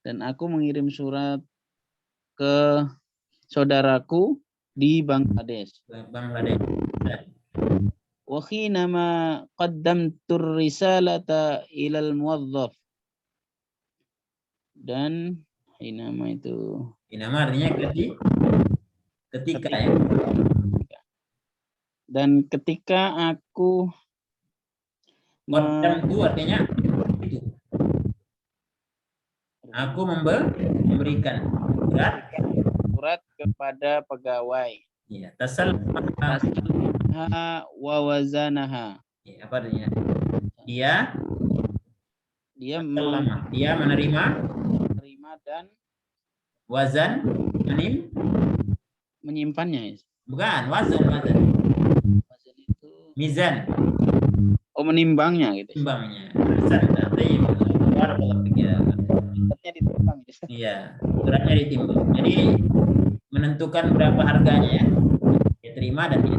Dan aku mengirim surat ke saudaraku di Bangladesh. Wa khinama qaddamtu risalata ilal muwazzaf. Dan hinama itu. Hinama artinya ketika ya. Dan ketika aku qaddamtu artinya itu. Aku memberikan surat kepada pegawai. Iya, tasalmaha wa wazanaha. Ya, apa artinya? Dia menerima dan wazan menyimpannya. Bukan, wazan. Wazan itu mizan. Oh, menimbangnya gitu. Timbangnya. Iya, suratnya ditimbang. Jadi menentukan berapa harganya ya. Dia terima dan dia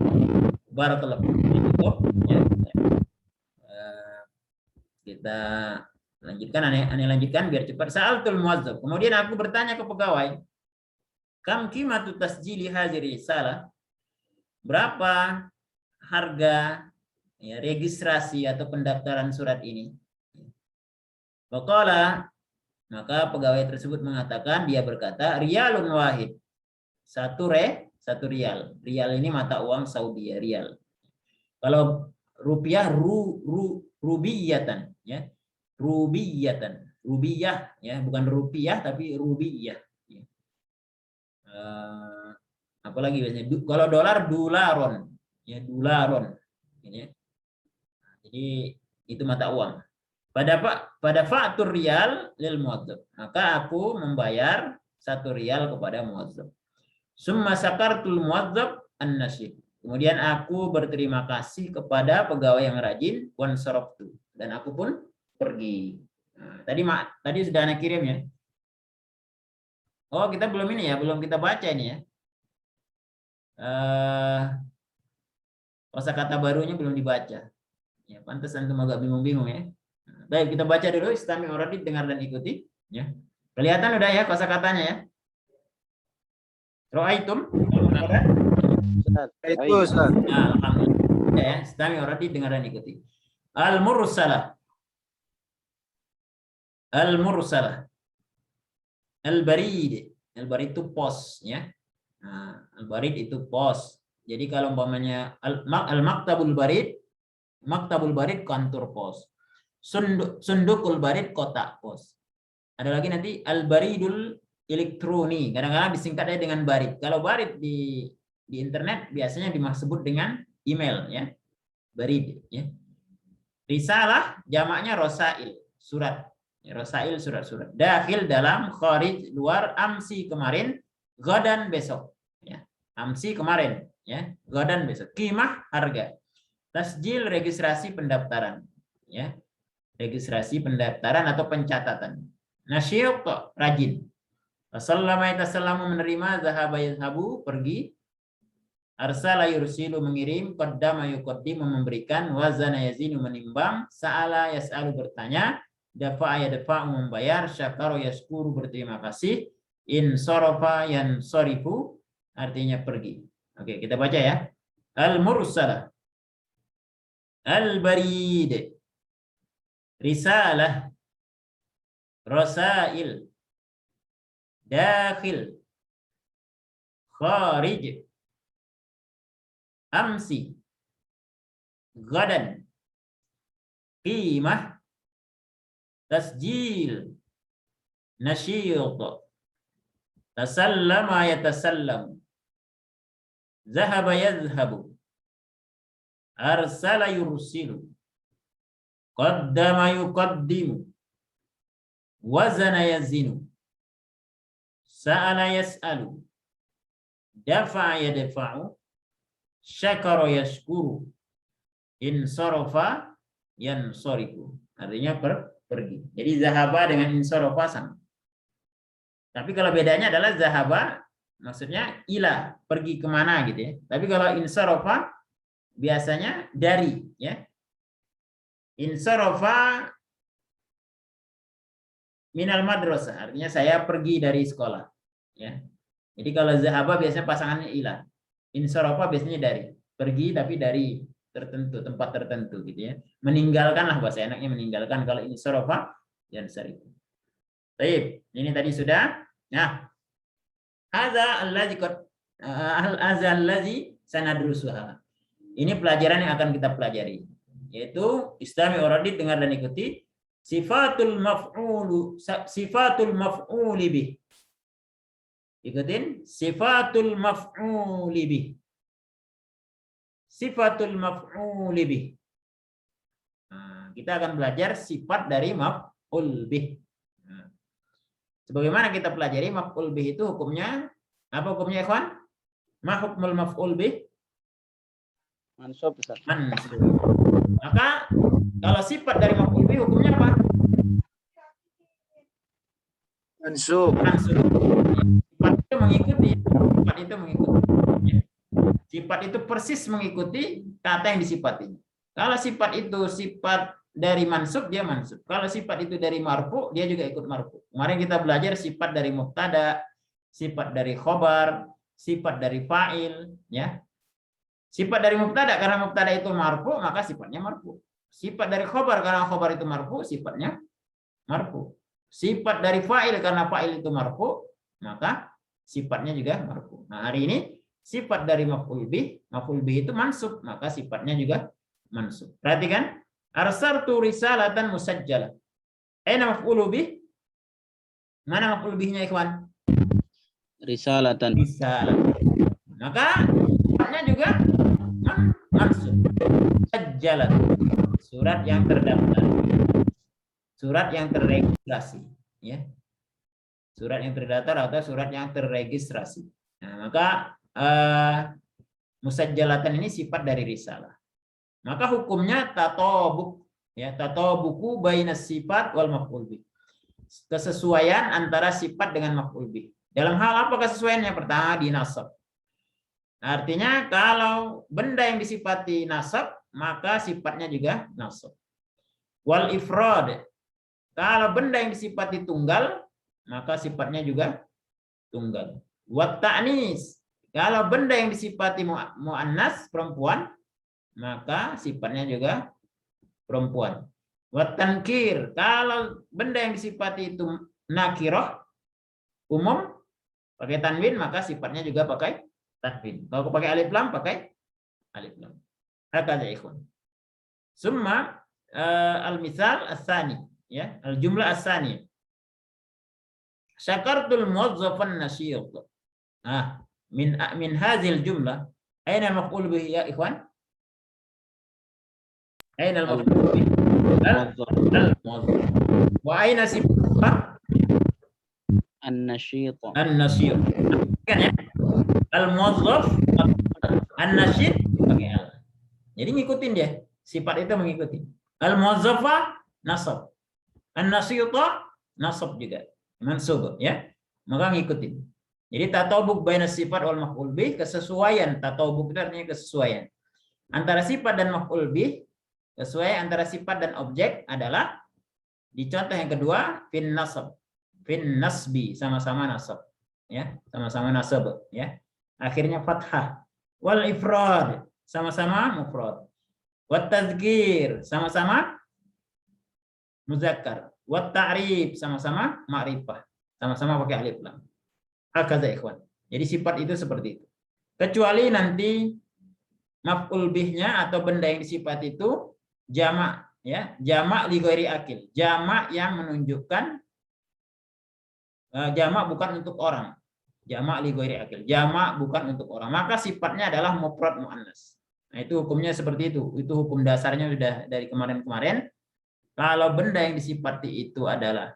barakallahu cukup ya. Kita lanjutkan, aneh lanjutkan biar cepat. Sa'altul muwazzab. Kemudian aku bertanya ke pegawai, kam qimatu tasjili hadhihi risalah? Berapa harga ya, registrasi atau pendaftaran surat ini? Faqala, maka pegawai tersebut mengatakan, dia berkata, riyalun wahid. Satu rial. Rial ini mata uang Saudi ya, rial. Kalau rupiah rubiyatan ya. Rubiyah ya, bukan rupiah tapi rubiyah. Ya. Apalagi biasanya kalau dolar dolaron ya, dolaron ini. Jadi itu mata uang. Pada faktur rial lil muwazzab, maka aku membayar 1 rial kepada muwazzab. Summa sakartul muwazzab an-nasib. Kemudian aku berterima kasih kepada pegawai yang rajin, wan saraftu, dan aku pun pergi. Nah, tadi sudah Anda kirim ya. Oh, kita belum ini ya, belum kita baca ini ya. Kosakata barunya belum dibaca. Ya, pantas antum agak bingung-bingung ya. Baik, kita baca dulu. Istami uradid, dengar dan ikuti. Ya. Kelihatan udah ya kosakatanya ya. Ro'aitum? Itu Ustaz. Nah, alhamdulillah. Ya, istami uradid, dengar dan ikuti. Al-mursalah. Al-mursalah. Al-barid. Al-barid itu pos ya. Nah, al-barid itu pos. Jadi kalau umpamanya al-maktabul barid, maktabul barid kantor pos. Sundukul barid kotak pos. Ada lagi nanti al-baridul elektroni. Kadang-kadang disingkatnya dengan barid. Kalau barid di internet biasanya disebut dengan email ya. Barid ya. Risalah jamaknya rosail, surat. Rosail surat-surat. Dakhil dalam, kharij luar, amsi kemarin, godan besok. Ya. Amsi kemarin, ya. Godan besok. Qimah harga. Tasjil registrasi pendaftaran, ya. Registrasi pendaftaran atau pencatatan. Nasyid rajin. Sallama yatasallamu menerima, zahaba yazhabu pergi. Arsala yursilu mengirim, qaddama yuqaddimu memberikan, wazana yazinu menimbang, sa'ala yas'alu bertanya, dafa'a yadfa'u membayar, syakara yaskuru berterima kasih, insarafa yansarifu artinya pergi. Oke, kita baca ya. Al-mursalah, al-barid, risalah, rasail, dakhil, kharij, amsi, gadan, qimah, tasjil, nasyid, tasallama yatasallamu, zahaba yazhabu, arsala yursilu, qaddama yuqaddimu, wazana yazinu, sa'ala yas'alu, dafa'a yadfa'u, syakara yashkuru, insarafa yansarifu. Artinya pergi. Jadi zahaba dengan insarafa sama. Tapi kalau bedanya adalah zahaba maksudnya ila, pergi kemana gitu ya. Tapi kalau insarafa biasanya dari, ya. Insarafa minal madrasah, artinya saya pergi dari sekolah, ya. Jadi kalau zahaba biasanya pasangannya ila. Insarafa biasanya dari, pergi tapi dari tertentu, tempat tertentu gitu ya. Meninggalkanlah, bahasa enaknya meninggalkan. Kalau insarafa yansarifu. Baik, ini tadi sudah. Nah, hadza allazi sanadrusuha. Ini pelajaran yang akan kita pelajari, yaitu Islami Oradit, dengar dan ikuti. Sifatul maf'uli bih. Ikutin, sifatul maf'uli bih. Sifatul maf'uli bih. Nah, kita akan belajar sifat dari maf'ul bih. Nah, sebagaimana kita pelajari maf'ul bih itu hukumnya apa hukumnya, ikhwan? Ma hukmul maf'ul bih? Mansub, Ustaz. Mansub. Maka kalau sifat dari maf'ul bih hukumnya apa? Mansub. Mansub. Sifat itu mengikuti. Sifat itu mengikuti. Sifat itu persis mengikuti kata yang disifati. Kalau sifat itu sifat dari mansub, dia mansub. Kalau sifat itu dari marfu, dia juga ikut marfu. Kemarin kita belajar sifat dari mubtada, sifat dari khobar, sifat dari fa'il, ya. Sifat dari mubtada karena mubtada itu marfu, maka sifatnya marfu. Sifat dari khobar karena khobar itu marfu, sifatnya marfu. Sifat dari fa'il karena fa'il itu marfu, maka sifatnya juga marfu. Nah, hari ini sifat dari maf'ul bih itu mansub, maka sifatnya juga mansub. Perhatikan, arsaltu risalatan musajjalah. Aina maf'ul bih? Mana maf'ul bihnya, ikhwan? Risalatan. Risalah. Maka sifatnya juga mansub. Musajjalah. Surat yang terdaftar. Surat yang terregistrasi, ya. Surat yang terdaftar atau surat yang terregistrasi. Nah, maka musajjalatan ini sifat dari risalah. Maka hukumnya tatobuk, ya, tatobuku bainas sifat wal maf'ul bih. Kesesuaian antara sifat dengan maf'ul bih. Dalam hal apa kesesuaiannya? Pertama, di nasab. Artinya kalau benda yang disifati nasab, maka sifatnya juga nasab. Wal ifrad. Kalau benda yang disifati tunggal, maka sifatnya juga tunggal. Wat ta'nis. Kalau benda yang disifati mu'annas, perempuan, maka sifatnya juga perempuan. Wat tankir. Kalau benda yang disifati itu nakirah, umum, pakai tanwin, maka sifatnya juga pakai tanwin. Kalau pakai alif lam, pakai alif lam. Hakadha ikhwan. Summa al-misal as-sani, ya, al-jumlah as-sani. Syakartul muwazzafan nasyid. Nah, min hazil jumlah, aina maf'ul bihi ya ikhwan? Aina al-maf'ul bih? Al-muwazzaf. Wa aina sifat An-nasyiq. an-nasyid? Kan ya? Al-muwazzaf, an-nasyid pakai al. Jadi ngikutin dia. Sifat itu mengikuti. Al-muwazzafa nasab. An-nasyita nasab juga. Mansub ya. Maka ngikutin. Jadi tatabuk baina sifat wal maf'ul bih, kesesuaian. Tatabuk itu artinya kesesuaian. Antara sifat dan maf'ul bih, kesesuaian antara sifat dan objek adalah di contoh yang kedua fin nasab. Fin nasbi, sama-sama nasab. Ya, sama-sama nasab ya. Akhirnya fathah. Wal ifrad, sama-sama mufrad. Wat tadzkir, sama-sama muzakkar. Wat ta'rif, sama-sama ma'rifah. Sama-sama pakai alif lam. Hakaza ikhwan. Jadi sifat itu seperti itu. Kecuali nanti maf'ul bihnya atau benda yang disifat itu jamak ya, jamak li ghairi akil. Jamak yang menunjukkan jamak bukan untuk orang. Jamak li ghairi akil. Jamak bukan untuk orang. Maka sifatnya adalah mufrad muannas. Nah, itu hukumnya seperti itu. Itu hukum dasarnya sudah dari kemarin-kemarin. Kalau benda yang disifati itu adalah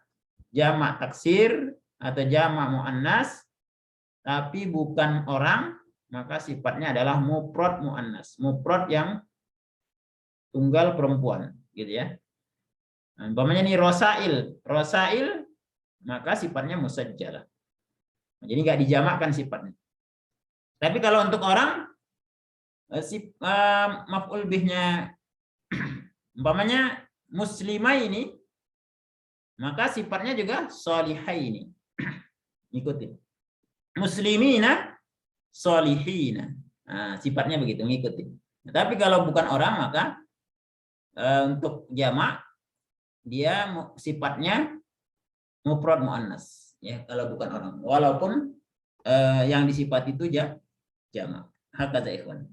jamak taksir atau jamak muannas tapi bukan orang, maka sifatnya adalah mufrad muannas. Mufrad yang tunggal perempuan, gitu ya. Nah, umpamanya ini rosail, rosail maka sifatnya musajjalah. Jadi nggak dijamakkan sifatnya. Tapi kalau untuk orang maf'ul bihnya umpamanya muslimah ini, maka sifatnya juga solihai ini. Ikutin. Muslimina solihina. Nah, sifatnya begitu, ngikutin. Tapi kalau bukan orang, maka untuk jamak dia sifatnya mufrad muannas. Ya, kalau bukan orang. Walaupun yang disifat itu jamak. Hakadha ikhwan.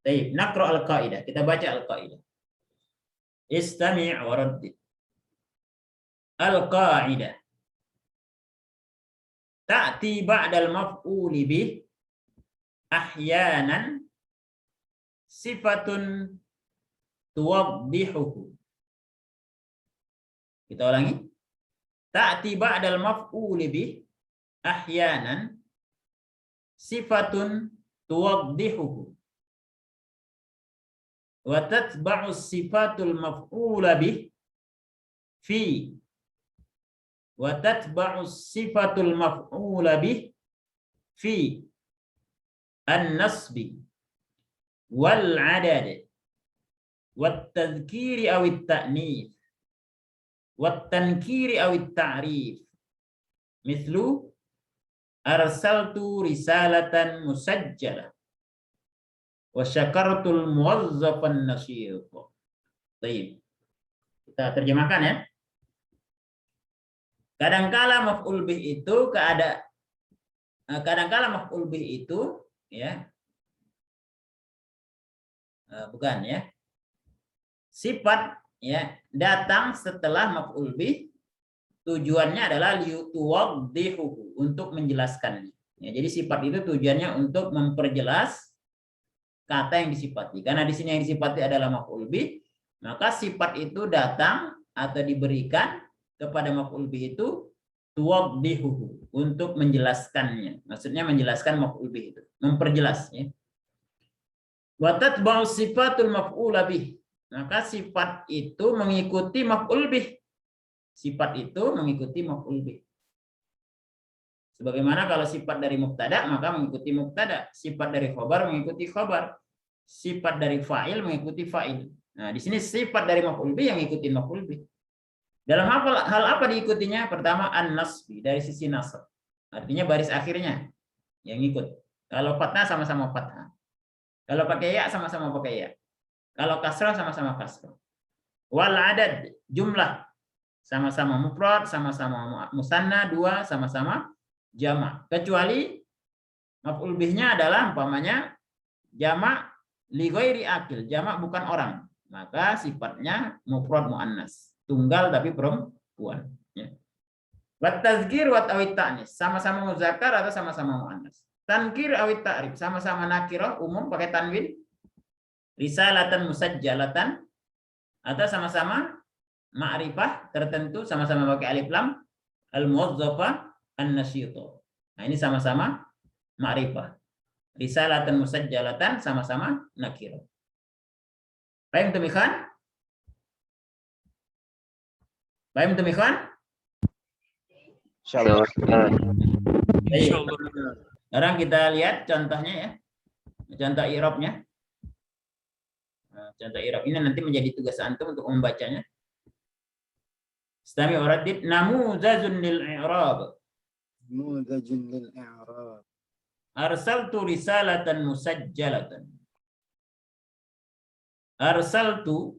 Baik, naqra al-qaidah. Kita baca al-qaidah. Istami' wa raddid. Al-qaidah. Ta'ti ba'dal maf'uli bih ahyanan sifatun tuwaddihuhu. Kita ulangi. Ta'ti ba'dal maf'uli bih ahyanan sifatun tuwaddihuhu. Wa tatba'u sifatul maf'ula bih fi wa tatba'u sifatul maf'ula bih fi an-nasbi wal 'adad wat tadhkiri aw at-ta'nits wat tankiri aw at-ta'rif mithlu arsaltu risalatan musajjalah wa syakartul muwazzafan nasyid. Baik. Kita terjemahkan ya. Kadangkala maf'ul bih itu kadangkala maf'ul bih itu ya bukan ya. Sifat ya datang setelah maf'ul bih, tujuannya adalah liyuwaddihuhu, untuk menjelaskannya. Ya, jadi sifat itu tujuannya untuk memperjelas kata yang disifati. Karena di sini yang disifati adalah maf'ul bih, maka sifat itu datang atau diberikan kepada maf'ul bih itu tuwaddihuhu, untuk menjelaskannya. Maksudnya menjelaskan maf'ul bih itu, memperjelas ya. Wa tatba'u sifatul maf'ula bih. Maka sifat itu mengikuti maf'ul bih. Sifat itu mengikuti maf'ul bih. Sebagaimana kalau sifat dari mubtada maka mengikuti mubtada, sifat dari khabar mengikuti khabar, sifat dari fa'il mengikuti fa'il. Nah, di sini sifat dari maf'ul bih yang mengikuti maf'ul bih. Dalam hal apa diikutinya? Pertama an-nasbi, dari sisi nasab. Artinya baris akhirnya yang ikut. Kalau fathah sama-sama fathah. Kalau pakai ya sama-sama pakai ya. Kalau kasrah sama-sama kasrah. Wal adad, jumlah sama-sama mufrad, sama-sama musanna, dua sama-sama jamak. Kecuali maf'ul bihnya adalah umpamanya jamak li ghairi akil, jamak bukan orang. Maka sifatnya mufrad muannas, tunggal tapi perempuan ya. Wat tazkir wa tawit ta'nis, sama-sama muzakkar atau sama-sama muannas. Tankir awit ta'rif, sama-sama nakirah umum pakai tanwin. Risalatan musajjalatan, Atau sama-sama ma'rifah tertentu, sama-sama pakai alif lam, al-muwazzafah, an-nasyita. Nah, ini sama-sama ma'rifah. Risalatan musajjalatan sama-sama nakirah. Paham tuh ikhwan? Paham tuh ikhwan? Insyaallah. Insyaallah. Sekarang kita lihat contohnya ya. Contoh i'rabnya. Nah, contoh i'rab ini nanti menjadi tugas antum untuk membacanya. Istami' waraddid namuzajun lil i'rab. نموذج للإعراب. Arsaltu risalatan musajjalatan. Arsaltu,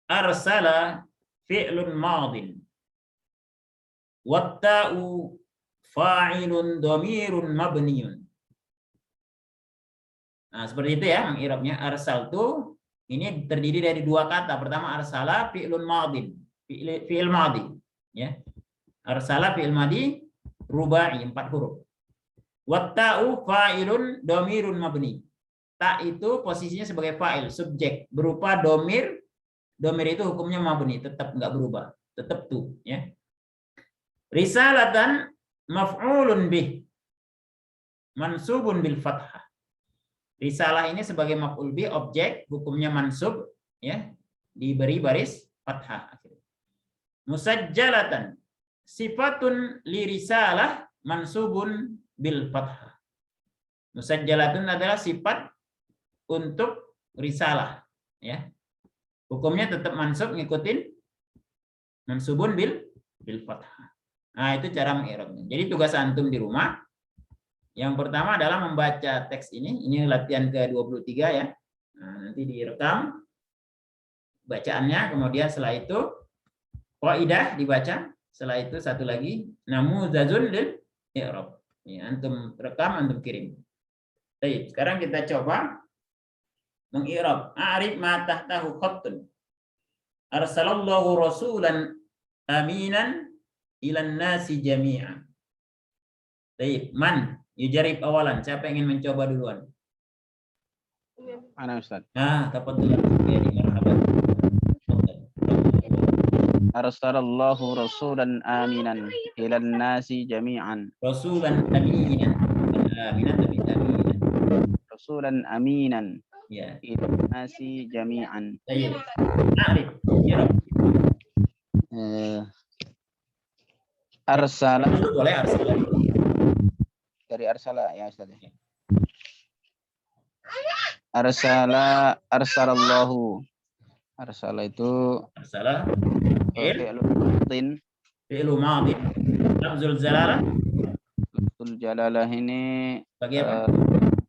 arsala fi'lun madin. Watta'u fa'ilun dhamirun mabniyun. Nah, seperti itu ya mengirabnya. Arsaltu ini terdiri dari dua kata. Pertama arsala fi'lun madin. Fi'il madi, ya. Arsala fi'il madi rubai 4 huruf. Watta'u fa'ilun dhamirun mabni. Ta itu posisinya sebagai fa'il, subjek, berupa domir. Domir itu hukumnya mabni, tetap enggak berubah, tetap tu, ya. Risalatan maf'ulun bih, mansubun bil fathah. Risalah ini sebagai maf'ul bih, objek, hukumnya mansub, ya, diberi baris fathah. Musajjalatan sifatun li risalah mansubun bil fathah. Musajjalatun adalah sifat untuk risalah, ya. Hukumnya tetap mansub, ngikutin mansubun bil fathah. Nah, itu cara mengirabnya. Jadi tugas antum di rumah yang pertama adalah membaca teks ini. Ini latihan ke-23 ya. Nah, nanti direkam bacaannya, kemudian setelah itu qaidah dibaca, setelah itu satu lagi namuzajun lil i'rab. Ya, antum rekam, antum kirim. Baik, sekarang kita coba mengi'rab. A'rif ma tahtahu khattun. Arsalallahu rasulan aminan ilan nasi jami'an. Baik, man yujarib awalan. Siapa yang ingin mencoba duluan? Ana Ustaz. Nah, tafadhal. Ya, marhaban. Arsalallahu rasulan aminan ilan nasi jami'an. Rasulan aminan. Aminan tapi aminan. Rasulan aminan Ya. ilan nasi jami'an. Baik. A'rif. I'rab. Arsala Boleh arsala. dari arsala ya Ustaz. Arsalallahu. Arsala itu Arsala. fi'lun madin. Fi'lu madhi. Lafzul zalalah. Lafzul jalalah ini Bagi apa?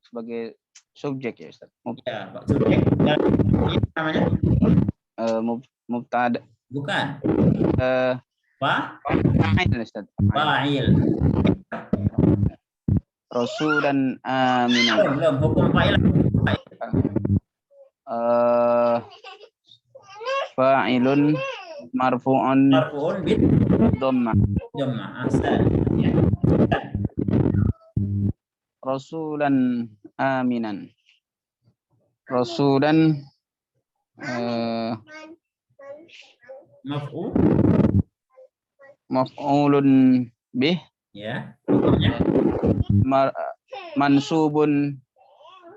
sebagai subjek ya Ustaz. Ya, Pak subjek. Ini namanya? Mubtada. Bukan. Fa'il Ustaz. Fa'il. Rasulan aminan. Belum, hukum fa'il. Fa'ilun marfu'un Marfu'un bid dhammah. dhammah. Ahsan. Ya. Rasulan aminan. Rasulan Maf'ul. maf'ulun bih Ya. Hukumnya mansubun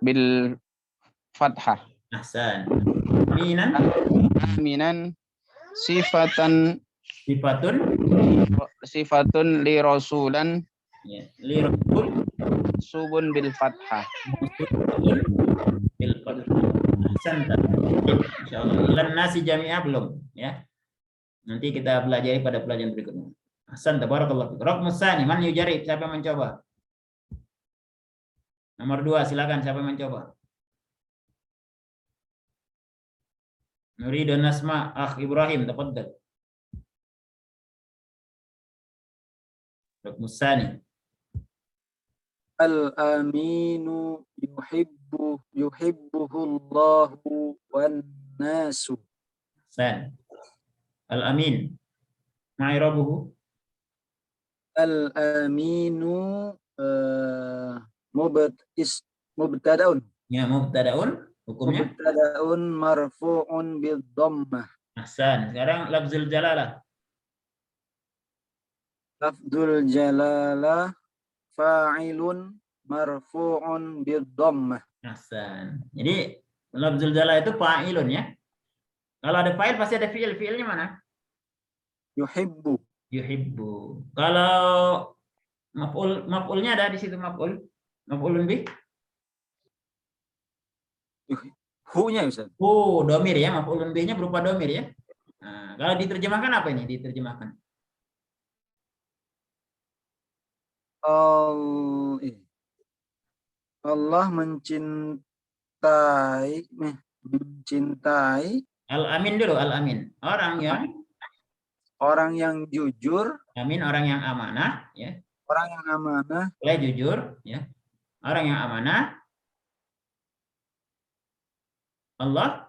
bil fathah. ahsan. Aminan Aminan sifatun sifatun li rasulan ya. Li rasul subun bil fathah. bil fathah. Ahsan. Insyaallah. Lan nasi jami'ah belum, ya. Nanti kita pelajari pada pelajaran berikutnya. Ahsan, tabarakallah. Raqmus tsani, man yujarib? Siapa yang mencoba? Nomor 2, silakan siapa yang mencoba? Nuri dan Nasma, Akh Ibrahim, tafadhal. Raqmus tsani. Al-aminu yuhibbuhu Allahu wan nasu. Ahsan. Al-amin. Ma'irabuhu. Al-aminu mubtadaun. Ya, mubtada'un Hukumnya? Mubtada'un marfu'un bid-dhammah. Ahsan. Sekarang lafzul jalalah. Lafdzul jalalah fa'ilun marfu'un bid-dhammah. Ahsan. Jadi lafzul jalalah itu fa'ilun ya. Kalau ada fa'il pasti ada fi'il. Fi'ilnya mana? Yuhibbu. Yuhibbu. Kalau maf'ulnya ada di situ maf'ul. Maf'ulun bih. Hu-nya Ustaz. Domir ya. Maf'ulun bihnya berupa domir ya. Nah, kalau diterjemahkan apa ini? Diterjemahkan. Allah mencintai Al-amin dulu, al-amin. orang yang jujur, amin orang yang amanah ya. orang yang amanah, Boleh jujur ya. Orang yang amanah. Allah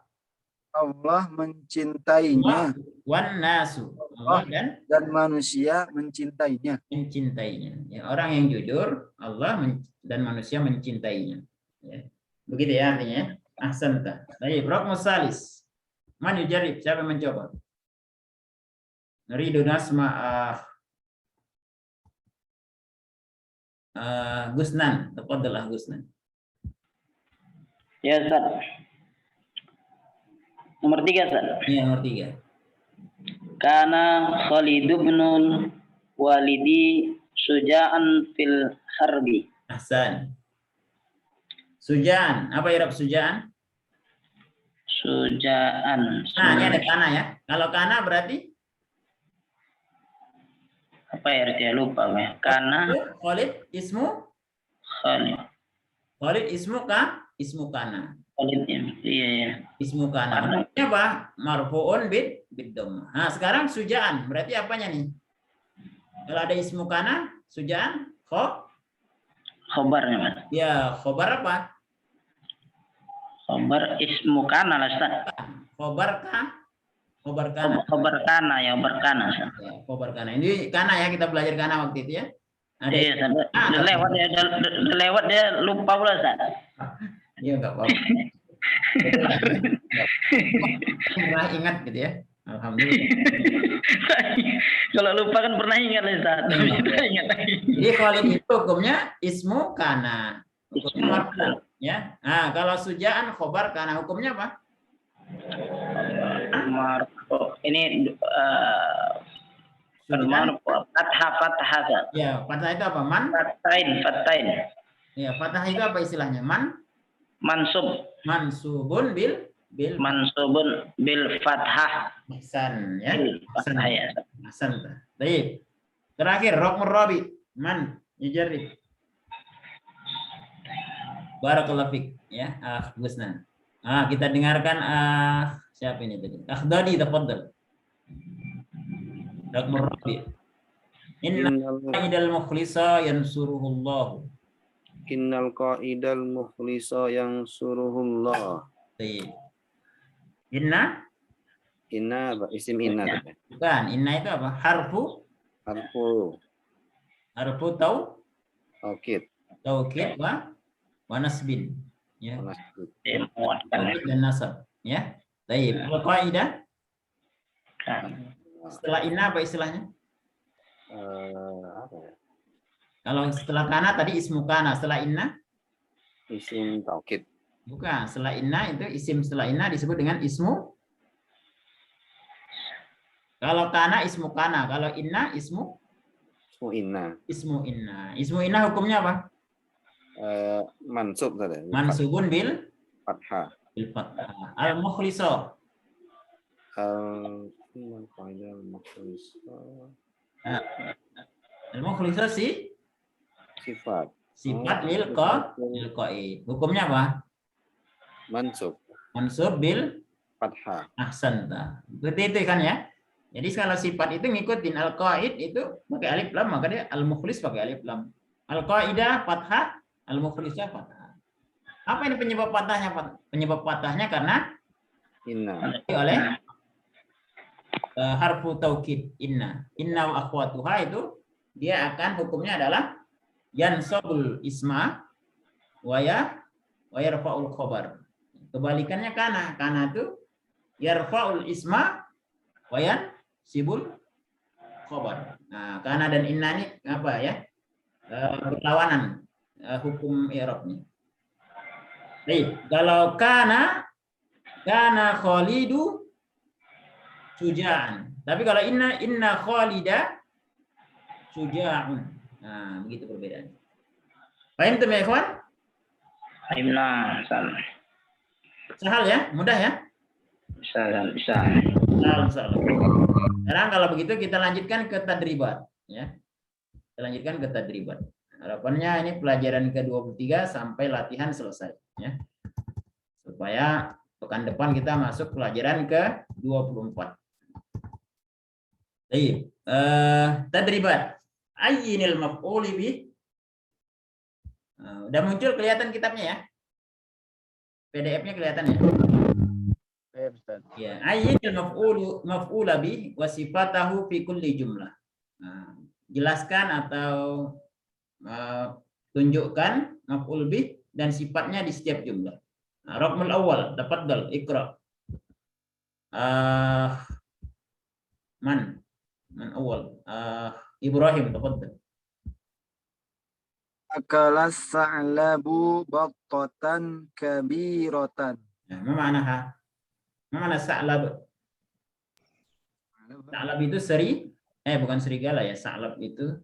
mencintainya. Wan nasu. Allah dan manusia mencintainya. Ya, orang yang jujur, Allah dan manusia mencintainya. Ya. Begitu ya artinya. Ahsanta. Baik, Raqmus salis. Man yujarib? Siapa yang mencoba? Nuridu nasma Gusnan. Tafadhalah Gusnan. Ya, Ustaz. Nomor 3, Ustaz. Iya, nomor 3. Karena Khalid bin Walidi suja'an fil harbi. Ahsan. Suja'an. Apa irab suja'an? Suja'an. Nah, ini ada kana ya. Kalau kana berarti? Apa ya artinya? Lupa ya. Karena Khalid ismu? Khalid ismu ka? Ismu kana. Khalid ya. Iya. Ismu kana. Ini apa? Marfu'un bid-dhammah. Nah, sekarang suja'an. Berarti apanya nih? Kalau ada ismu kana, suja'an, khobarnya, Mas. Ya, khobar apa? Khobar ismu kana lah, Ustaz. Khobar ka? Khobar kana. Khobar kana ya, berkana. Ya, khobar kana. Ini kana ya, kita belajar kana waktu itu ya. Ada iya, udah lewat dia lupa pula, Ustaz. Iya, enggak apa-apa. Pernah ingat gitu ya. Alhamdulillah. Kalau lupa kan pernah ingat, Ustaz. Ingat lagi. Jadi Khalid itu hukumnya ismu kana. Hukumnya marfu ya. Nah, kalau suja'an khobar kana hukumnya apa? Marfu. Ini fathah. Ya, fathah itu apa? Man? Fatain. Ya, fathah itu apa istilahnya? Mansubun bil fathah. Ihsan ya. Fathah ya. Ahsan. Baik. Terakhir raqmur rabi. Man yujarrib. Barakallahu fik ya. Gusnan. Kita dengarkan siapa ini tadi? Akhdadi tafadhal. Raqmur rabi. Innal qaidal mukhlisa yansuruhullah. Innal qaidal mukhlisa yansuruhullah. Baik. Inna isim inna. Bukan, inna itu apa? Harfu taukid wa nasbin ya. Taukid Dan nasab ya. Baik, kalau kaidah setelah inna apa istilahnya? Apa ya? Kalau setelah kana tadi ismu kana, setelah inna Isim taukid. bukan, setelah inna itu isim setelah inna disebut dengan ismu. Kalau kana ismu kana, kalau inna ismu inna. Ismu inna hukumnya apa? Mansub tadi. Mansubun bil fathah. Al-mukhlisa. Al-mukhlisa Sifat lil qaid. Hukumnya apa? Mansub bil fathah. Ahsanta. Seperti itu kan ya. Jadi kalau sifat itu ngikutin al-qaid itu pakai alif lam, maka dia al-mukhlis pakai alif lam. Al-qaidah fathah, al-mukhlisah fathah. Apa ini penyebab fathahnya? Penyebab fathahnya karena Inna. Oleh harfu taukid inna. Inna wa akhwatuha itu dia akan hukumnya adalah yansabul isma wa yarfa'ul khabar. Kebalikannya kana. Kana itu yarfa'ul isma wa yansibul khabar. Nah, kana dan inna ini apa ya? Berlawanan hukum i'rabnya. Baik, kalau kana Khalidu syuja'an. Tapi kalau inna Khalida syuja'un. Nah, begitu perbedaannya. Paham tuh ya, ikhwan? Fahimna. Sahal ya? Mudah ya? Bisa. Salah. Sekarang kalau begitu kita lanjutkan ke tadribat ya. Kita lanjutkan ke tadribat. Harapannya ini pelajaran ke-23 sampai latihan selesai ya. Supaya pekan depan kita masuk pelajaran ke-24. Baik, tadribat. Ayyinil maf'uli bih. Udah muncul kelihatan kitabnya ya? PDF-nya kelihatan ya? Ya, ayyinil maf'ula bih wa sifatahu fi kulli jumlah. Jelaskan atau tunjukkan maf'ul bih dan sifatnya di setiap jumlah. Raqmul awal, tafaddal, iqra. Man awal. Ibrahim, tafaddal. Akala sa'labu battatan kabiratan. Nah, mana sa'lab? Sa'lab itu bukan serigala ya. Sa'lab itu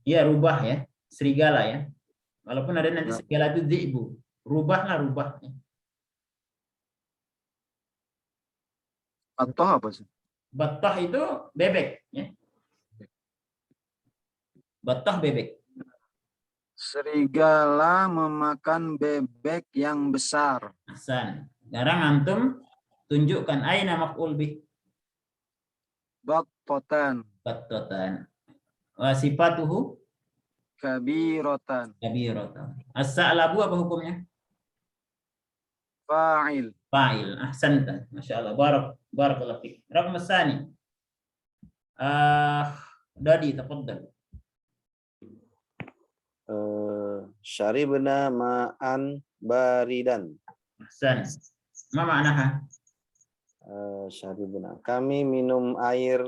ya rubah ya, serigala ya. Walaupun ada nanti serigala itu dzi'bu. Rubah. Atau apa sih? Battah itu bebek ya. Battah bebek. Serigala memakan bebek yang besar. Ahsan. Sekarang antum tunjukkan aina maf'ul bih. Battatan Battatan. Wa sifatuhu kabiratan. As-sa'labu apa hukumnya? Fa'il. Fa'il. Ahsanta. Masyaallah. Barakallahu fiik. Raqam tsani. Dadi, tafaddal. Syaribna ma'an baridan. Ahsan. Ma ma'naha? Syaribna. Kami minum air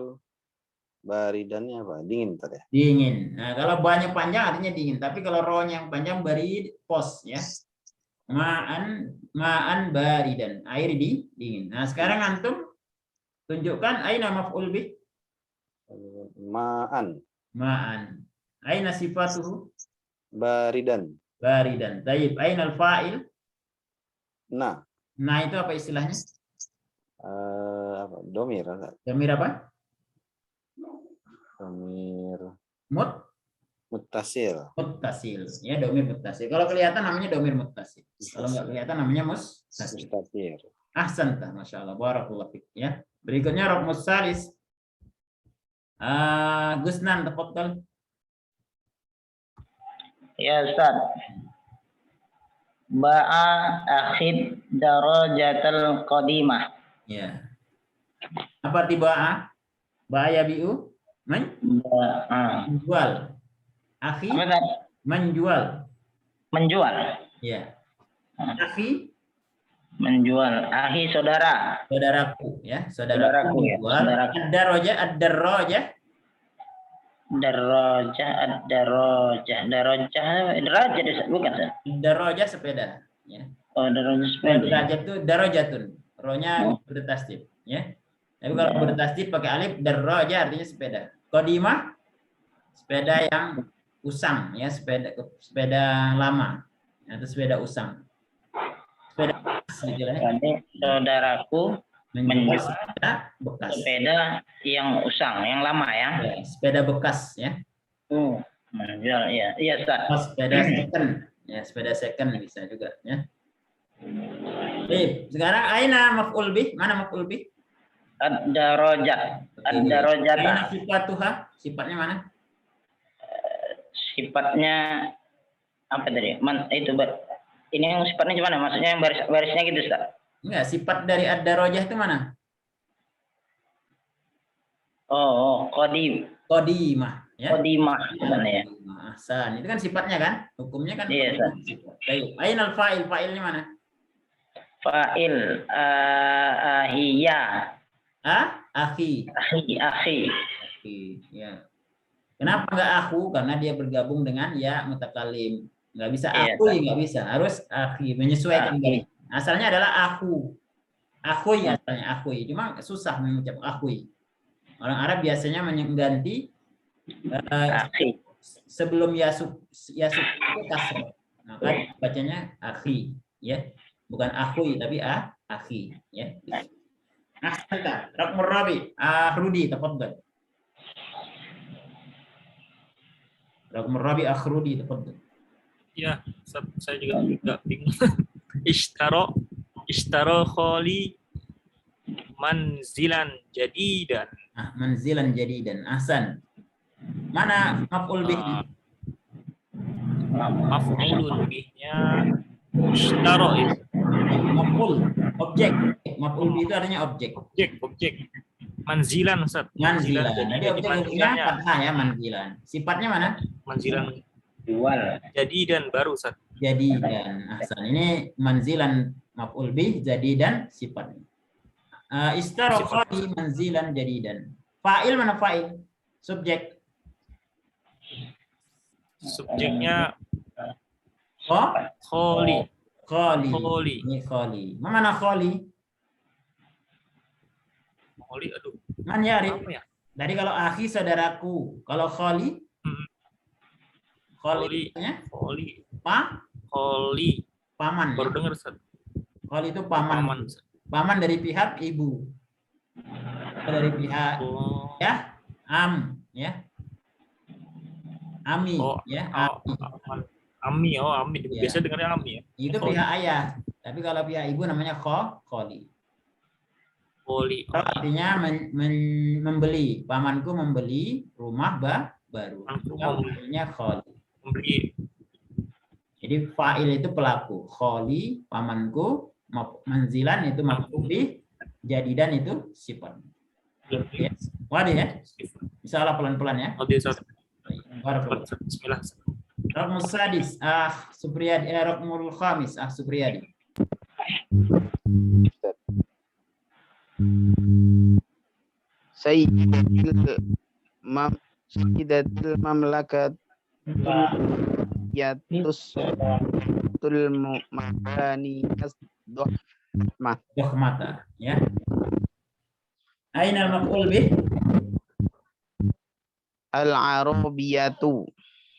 baridannya apa? Dingin tadi. Dingin. Nah, kalau banyak panjang artinya dingin, tapi kalau rohnya yang panjang barid pos ya. Ma'an baridan. Air dingin. Nah, sekarang antum tunjukkan aina maf'ul bih. Ma'an. Aina sifatuhu? Baridan. Taib. Aina al-fa'il? Nah. Nah, itu apa istilahnya? Domir. Domir apa? Domir muttasil. Ya, domir muttasil. Kalau kelihatan namanya domir muttasil. Kalau nggak kelihatan namanya mustatir. Ahsanta, masyaallah, barakallahu fiik ya. Berikutnya raqmus salis. Gusnan, tafaddal. Ya Ustaz. Ba'a akhid darajatal qadimah. Ya. Apa arti ba'a? Ba'a yabi'u? Menjual. Akhi? Menjual. Ya. Akhi? Menjual. Akhi saudara. Saudaraku ya. Saudaraku menjual. Ad-darajah. Darajah bukan Ustaz? Darajah sepeda ya. Oh, darajah sepeda. Derajat itu darajatun. Rohnya bertasdid ya. Tapi kalau bertasdid pakai alif, darajah artinya sepeda. Qadimah sepeda yang usang ya, sepeda lama atau sepeda usang. Sepeda gitu lah. Jadi saudaraku menjual sepeda yang usang, yang lama ya. Sepeda bekas ya. Menjual ya. Iya, Ustaz. Sepeda second. Ya, sepeda second bisa juga ya. Baik, sekarang aina maf'ul bih? Mana maf'ul bih? Ad-darajat. Aina sifatuha? Sifatnya mana? Sifatnya apa tadi? Ini yang sifatnya gimana? Maksudnya yang barisnya gitu, Ustaz? Enggak, sifat dari ad-darajah itu mana? Qadimah. Qadimah Ya. Qadimah sebenarnya. Ahsan. Itu kan sifatnya kan? Hukumnya kan. Iya, Baik. Ainal fa'il, fa'ilnya mana? Fa'il hiya. Akhi. Akhi. Ya. Kenapa enggak aku? Karena dia bergabung dengan ya mutakalim. Enggak bisa Iya, aku, enggak bisa. Harus akhi, menyesuaikan Akhi. dari. Asalnya adalah aku. Akhui asalnya akhui. Cuma susah mengucap akhui. Orang Arab biasanya mengganti Akhi. sebelum yasuk itu kasroh. Maka bacanya akhi, ya. Bukan akhui tapi akhi, ya. Ahsanta. Raqmur rabi. Rudi, tafadhal. Raqmur rabi Rudi, tafadhal. Ya, saya juga nggak bingung. Ishtaro kholi manzilan jadidan. Manzilan jadidan. Ahsan. Mana maf'ul bih? Maf'ulun bihnya ishtaro itu. Maf'ul, objek. Maf'ul bih itu artinya objek. Objek. Manzilan, Ustaz. Manzilan. Jadi Jadi objek hukumnya manzilannya. fathah ya, manzilan. Sifatnya mana? Manzilan Jual. jadi dan baru, Ustaz. Jadi dan ahsan. Ini manzilan maf'ul bih, jadi dan sifatnya. Istaraqali manzilan jadidan. Fa'il mana fa'il? Subjek. Subjeknya Kholi. kholi. Ini kholi. Mana kholi? Kholi, aduh. Man yarif. Apa ya? Tadi kalau akhi saudaraku. Kalau kholi? Kholi. Kholi. Kholi. Kholi. Paman. Baru dengar, Ustaz. Kholi itu paman. Ustaz. Paman dari pihak ibu. Dari pihak Oh. ya, ya. Ami, ya. Ami. Ami. Ya. Biasa dengarnya Ami ya. Itu Kholi. pihak ayah. Tapi kalau pihak ibu namanya kholi. Kholi. Artinya membeli. Pamanku membeli rumah baru. Pamanku Namanya kholi. Membeli. Jadi fa'il itu pelaku. Kholi, pamanku. Manzilan itu maf'ul bih. Jadidan itu sifat. Ya. Waduh ya. Misalnya pelan-pelan ya. Oke, Ustaz. Barakallah. Bismillah. Raqmus sadis, Supriyadi, Raqmul khamis, Supriyadi. Sayyidatul mamlakat yatus tul mabani Dohmata, ya. Aina maf'ul bih? al-arabiyatu.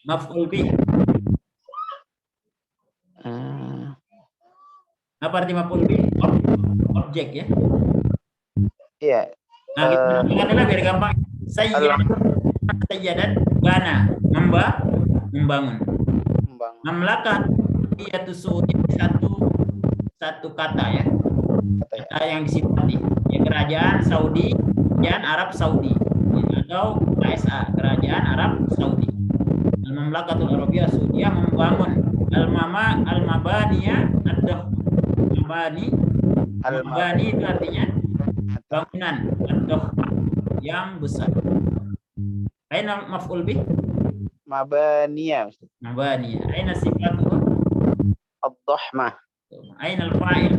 Maf'ul bih. Apa arti maf'ul bih? Objek ya. Iya. Nah, kita biar gampang. Sayyidat bana, membangun. Mamlakat itu satu kata ya. Kata yang disifati. Ya, kerajaan Saudi, kerajaan Arab Saudi, atau KSA, kerajaan Arab Saudi. Al-Mamlakatul Arabiyah Saudiyah membangun al-mabaniya al-mabani itu artinya bangunan yang besar. Aina maf'ul bih? Mabaniya. Mabani. Aina sifatu? Ad-dhahmah. Aina al-fa'il?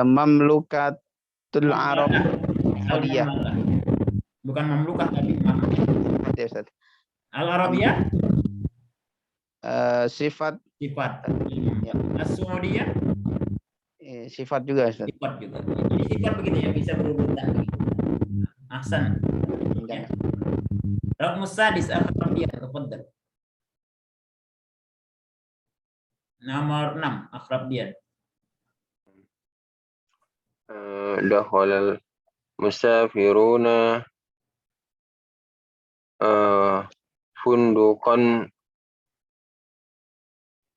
Mamlukatul Arab Saudiyah. Bukan mamlukah tapi mamlukah. Al-Arabiyah? Sifat. Ya. As-Saudiyah? Sifat juga, Ustaz. Sifat juga. Jadi sifat begitu ya, bisa berurutan begitu. Ahsan. Ya. Raqmus sadis akhrabiyah, tafadhal. Nomor 6, akhrabiyah. Dakhalal musafiruna fundukan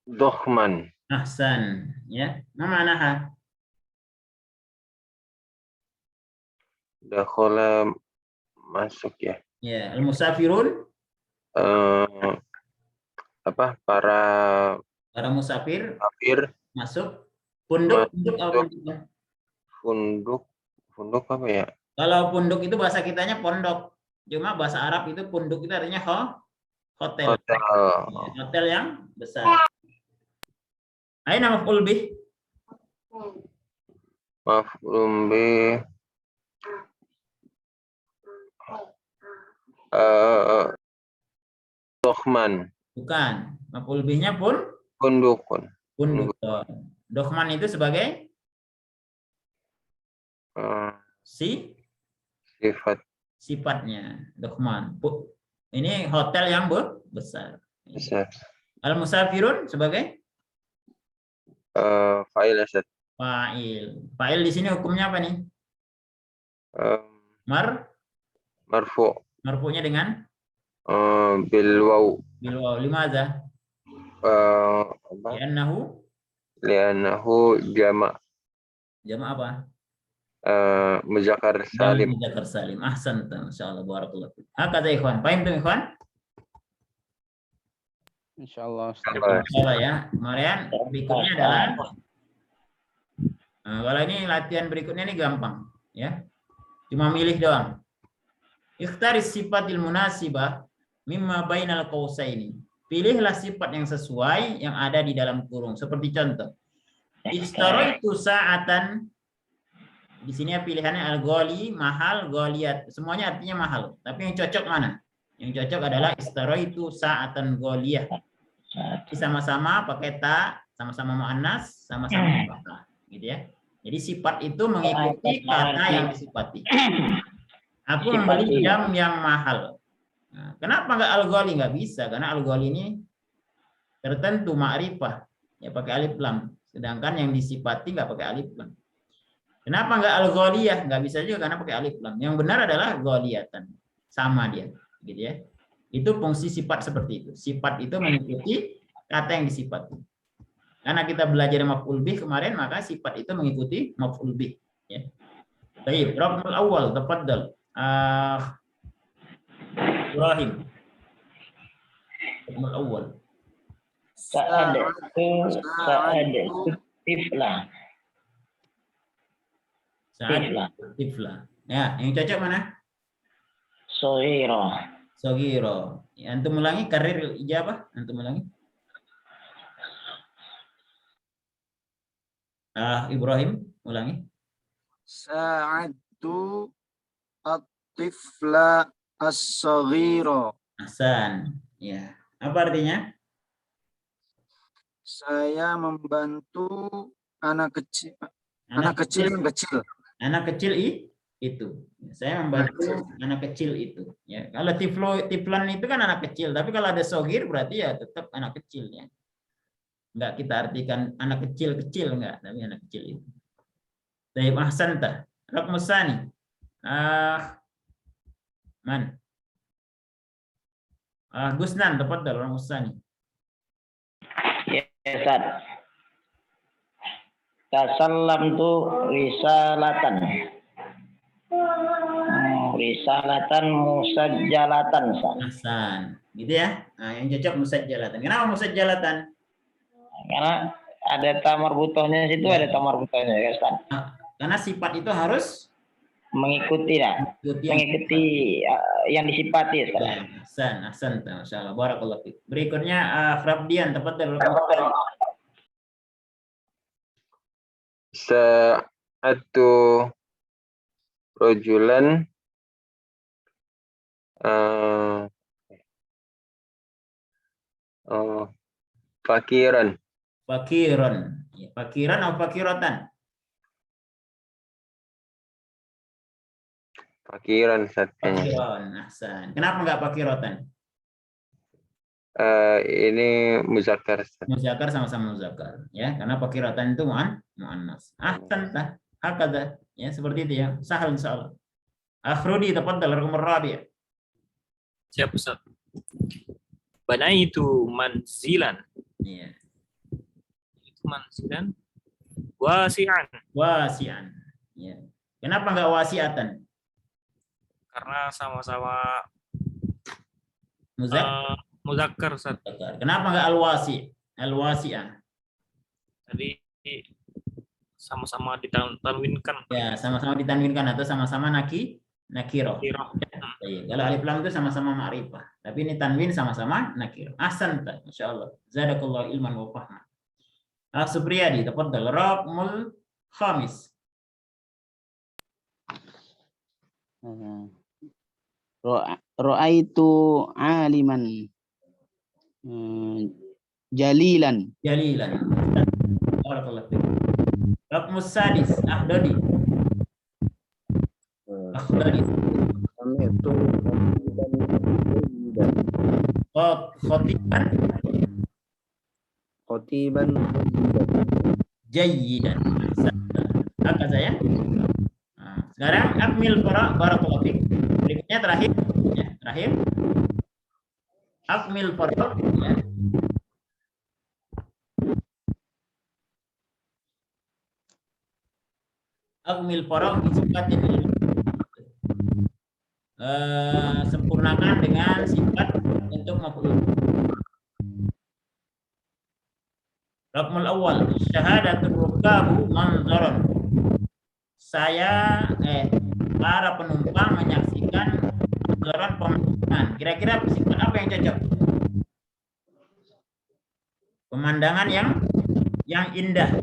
dohman. Ahsan, ya. Mana manaha? Dakhala masuk ya. Ya, al-musafirun para musafir masuk. Punduk apa? Funduk apa ya? Kalau punduk itu bahasa kitanya pondok. Cuma bahasa Arab itu punduk itu artinya hotel. Hotel. Ya, hotel yang besar. Aina maf'ul bih? Maf'ul bih. Dohman. Bukan. Maf'ul bihnya pun Pundukun. punduk. Dohman itu sebagai Sifat. sifatnya. Dohman. Ini hotel yang besar. Besar. Al-musafirun sebagai Fa'il asad. fa'il. Fa'il di sini hukumnya apa nih? Marfu. Marfu'nya dengan Bil waw. bil waw. Limadza? Li'annahu jama'. Jama' apa? Muzakkar salim. Muzakkar salim. Ahsan, masyaallah, barakallahu fiik. Hakadha ikhwan. Paham tuh ikhwan? Insyaallah. Insyaallah ya. Kemudian berikutnya adalah kalau ini latihan berikutnya ini gampang ya. Cuma milih doang. Ikhtaris sifatil munasibah mimma bainal qausaini. Pilihlah sifat yang sesuai yang ada di dalam kurung. Seperti contoh. Istaraitu sa'atan. Di sini pilihannya al-ghali, mahal, ghaliyat. Semuanya artinya mahal. Tapi yang cocok mana? Yang cocok adalah istaraitu sa'atan ghaliyah. Sama-sama pakai ta, sama-sama muannas, sama-sama fathah, gitu ya. Jadi sifat itu mengikuti kata yang disifati. Aku membeli jam yang mahal. Nah, kenapa nggak al-ghali? Nggak bisa, karena al-ghali ini tertentu ma'rifah, ya pakai alif lam. Sedangkan yang disifati nggak pakai alif lam. Kenapa nggak al-ghaliyah? Nggak bisa juga karena pakai alif lam. Yang benar adalah ghaliyatan, sama dia, gitu ya. Itu fungsi sifat seperti itu. Sifat itu mengikuti kata yang disifati. Karena kita belajar maf'ul bih kemarin, maka sifat itu mengikuti maf'ul bih. Ya. Baik, raqmul awal, tafaddal. Ibrahim. Raqmul awal. Tifla. Ya, yang cocok mana? Sohiro. Sogiro. Ya, antum ulangi karir ijabah. Antum ulangi. Ibrahim, ulangi. Sa'adtu at-tifla as-saghira. Ahsan. Ya. Apa artinya? Saya membantu anak kecil yang kecil. Anak kecil itu. Saya membantu anak kecil itu. Ya. Kalau tiflan itu kan anak kecil, tapi kalau ada sogir berarti ya tetap anak kecil ya. Enggak kita artikan anak kecil-kecil enggak, tapi anak kecil itu. Taib ahsanta. Raqmus tsani. Man. Gusnan, tafaddal raqmus tsani. Ya, Ustaz. Tasallamtu risalatan. Risalatan musajjalatan. Ahsan. Gitu ya. Nah, yang cocok musajjalatan. Kenapa musajjalatan? Karena ada tamar butohnya situ, ada tamar butohnya ya Ustaz. Karena sifat itu harus mengikuti yang disifati Ustaz. Ya, ahsan, masyaallah, barakallahu fiik. Berikutnya Frabdian, tafaddal. Sa'atu rajulan fakiran. Fakiran. Ya, fakiran atau fakiratan? Fakiran satenya. Fakiran, ahsan. Kenapa enggak fakiratan? Ini muzakkar. Muzakkar sama-sama muzakkar, ya. Karena fakiratan itu muannas. Ahsan tah. Hakadha. Ya, seperti itu ya. Sahal insyaallah. Akhrudi tafaddal raqam rabi'. Siap Ustaz. Banaitu manzilan. Iya. Itu manzilan wasi'an. Wasi'an. Ya. Kenapa enggak wasi'atan? Karena sama-sama muzakkar Ustaz. Kenapa enggak al-wasi'? Al-wasi'ah. Tadi sama-sama ditanwinkan. Ya, sama-sama ditanwinkan atau sama-sama nakiro. Kalau alif lam itu sama-sama ma'rifah, tapi ini tanwin sama-sama nakiro. Ahsanta, masyaallah. Zadakallahu ilman wa fahman. Supriyadi, tafadhal. Raqmul khamis. Ra'aitu aliman jalilan. Jalilan. Barakallahu fiik. Raqmus sadis, Ahdadi. Akhdari. Kami itu Khotiban. khotiban Jayyidan. Apa saya? Nah, sekarang akmil para barakallahu fiik. Berikutnya terakhir ya, terakhir. Akmil para ya. Akmil para sifatin sempurnakan dengan sifat untuk maf'ul. Raqmul awal, syahadatul rukabu manzaron. Para penumpang menyaksikan manzaron pemandangan. Kira-kira sifat apa yang cocok? Pemandangan yang indah.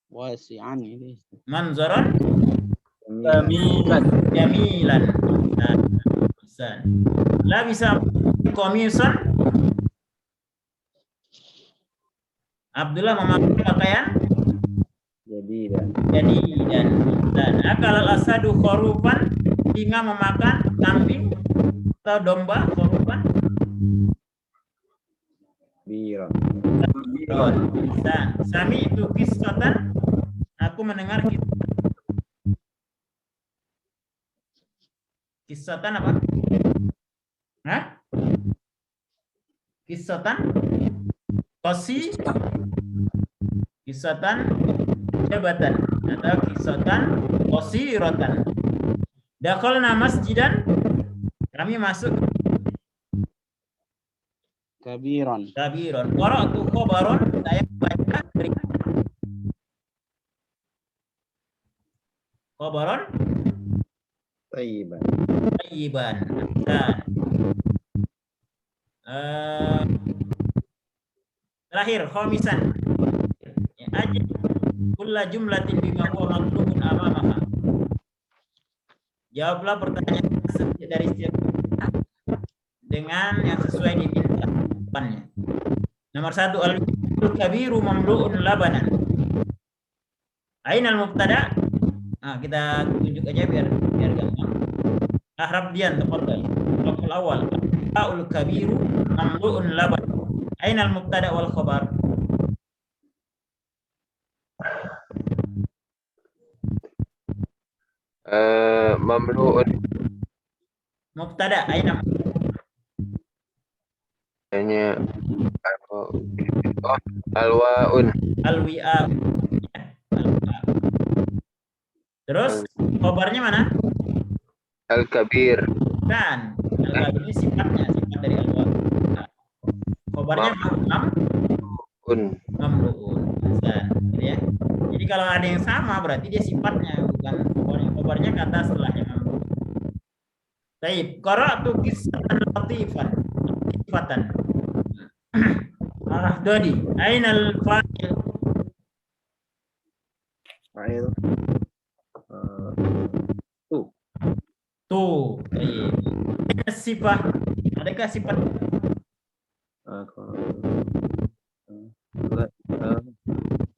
Wasi'an ini. Manzaron Jamilan. jamilan. Nah, la bisa komison. Abdullah memakai pakaian jadi dan akal al-asadu khorufan, singa memakan kambing atau domba khorufan. biron Sami itu kisatan, aku mendengar kisatan apa? Hah? Kisatan kisatan jabatan atau kisatan qasiratan. Dakhalna masjidan, kami masuk Kabiron. Qara'tu khabaron, saya baca berita. Khabaron tayyiban tayyiban. Dan terakhir khamisan. Ajib kulla jumlatin bima huwa matlubun amamaha. Jawablah pertanyaan dari setiap dengan yang sesuai diminta depannya. Nomor 1, al-kabiru mamlu'un labanan. Ainal mubtada? Nah, kita tunjuk aja biar gampang. Ahrab dian tafadhal. Raqmul awal, al-kabiru mamlu'un laban. Ainal mubtada wal khabar? Mamlu'un. Mubtada aina Hanya alwaun. alwi'a. Terus khabarnya mana? Al-kabir. Kan, al-kabir ini sifat dari al-wa. Khabarnya mamlu'un. Ya. Jadi kalau ada yang sama berarti dia sifatnya, bukan khabarnya. Khabarnya kata setelahnya mamlu'un. Baik, qara'tu qissatan latifan. Latifatan. Al-Ahdadi, ainal fa'il? fa'il Tuh. Baik. Sifat. Adakah sifat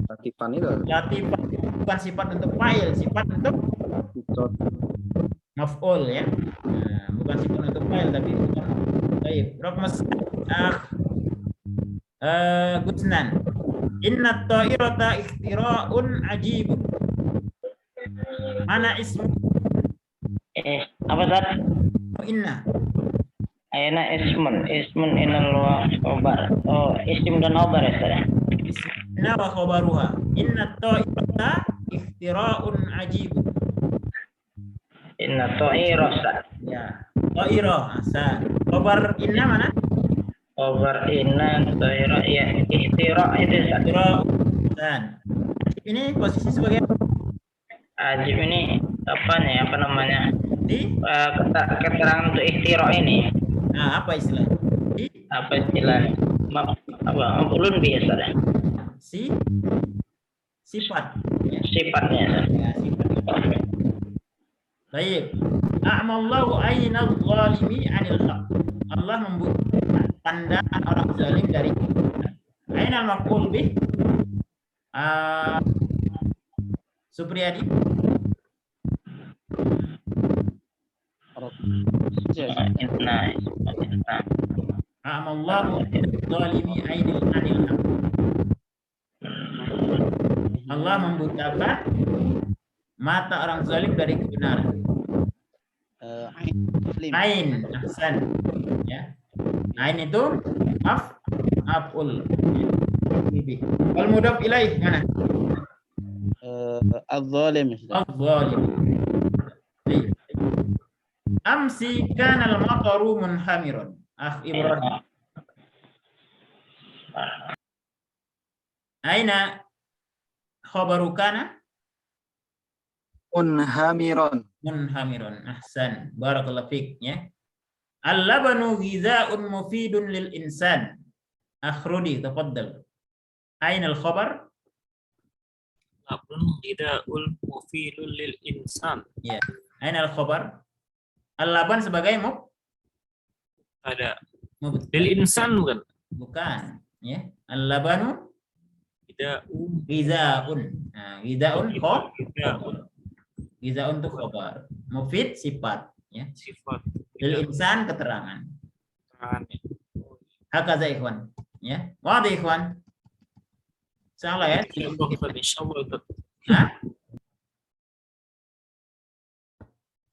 latifan itu latifan? Bukan sifat untuk fa'il, sifat untuk maf'ul ya. Nah, bukan sifat untuk fa'il tapi untuk baik. Raqmas Gusnan. Inna ta'irata ikhtira'un ajib. Mana ismu? Apa Zat? Inna. Ayana ismun inal wa khabar. Oh, isim dan khabar ya Ustaz. Inna wa khabaruha. Inna ta'irata ikhtira'un ajib. Inna ta'irah. Ya. Ta'irah. Khabar inna mana? Khabar inna ta'irah ya ihtira itu Ustaz. Dan ini posisi sebagai Ajib ini apa namanya? Di Keterangan untuk ikhtirok ini. apa istilahnya? Di Apa istilahnya? Maf'ulun bihi Ustaz. Sifat ya. Sifatnya Ustaz. Ya, sifat. Baik. A'mallahu aynal zalimi 'anil haq. Allah membuka pandangan orang zalim dari kebenaran. Ainal maf'ul bih? Supriyadi. A'mallahu zalimi aynal 'anil haq. Allah membutakan mata orang zalim dari kebenaran. Ain, ahsan. Ya. Ain itu af'ul. Wal mudhaf ilaih mana? Az-zalim. Az-zalim. Amsi kana al-mataru munhamirun. Ibrahim. Aina khabaru kana? Munhamiron. Munhamirun. Ahsan. Barakallahu fiik ya. Al-labanu ghidha'un mufidun lil insan. Akhrudi, tafaddal. Aina al-khabar? Labun ghidha'ul mufidun lil insan. Ya. Aina al-khabar? Al-laban sebagai Ada lil insan bukan? Bukan, ya. Al-labanu Ghidha'un. ghidha'un. Nah, ghidha'un Ghidha'un. Ghidha'un itu khabar. Mufid sifat, ya. Sifat. Lil insan keterangan. Keterangannya. Hakaza ikhwan, ya. Wadih ikhwan. Salah ya. Insyaallah itu. Hah?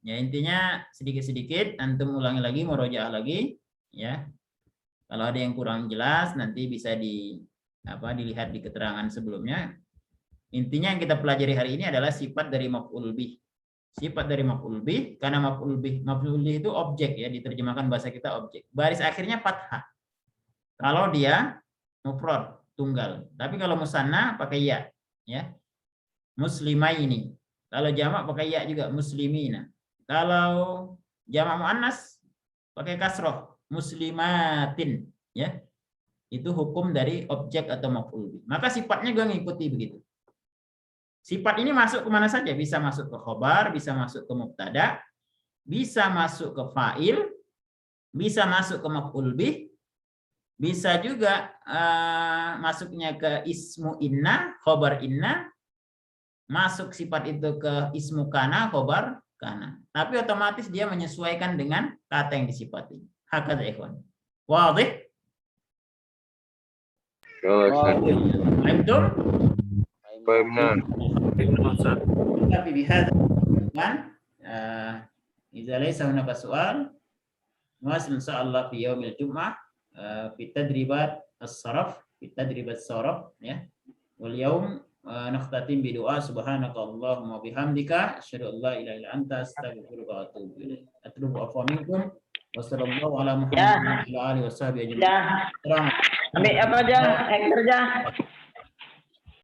Ya intinya sedikit-sedikit antum ulangi lagi, murojaah lagi, ya. Kalau ada yang kurang jelas nanti bisa dilihat di keterangan sebelumnya. Intinya yang kita pelajari hari ini adalah sifat dari maf'ul bih. Sifat dari maf'ul bih karena maf'ul bih itu objek ya, diterjemahkan bahasa kita objek. Baris akhirnya fathah. Kalau dia mufrad, tunggal. Tapi kalau musanna pakai ya, ya. Muslimaini. Kalau jamak pakai ya juga, muslimina. Kalau jamak muannas pakai kasroh, muslimatin, ya. Itu hukum dari objek atau maf'ul bih. Maka sifatnya gue ngikuti begitu. Sifat ini masuk ke mana saja, bisa masuk ke khobar, bisa masuk ke mubtada, bisa masuk ke fa'il, bisa masuk ke maf'ul bih, bisa juga masuknya ke ismu inna, khobar inna, masuk sifat itu ke ismu kana, khobar kana. Tapi otomatis dia menyesuaikan dengan kata yang disifati. Hakadha ikhwan. Wadih? Fahimtum? Benar. Tapi bihadza kan idza laysa hunaka su'al nuwasil insyaallah fi yaumil jum'ah fi tadribat as-sarf ya. Wal yaum nakhtatim bi du'a subhanaka allahumma bihamdika asyhadu an la ilaha illa anta astaghfiruka wa atubu ilaik. Atlubu afwa minkum wa sallallahu ala muhammadin wa ala alihi washabihi ajma'in. Ambil apa aja, kerja.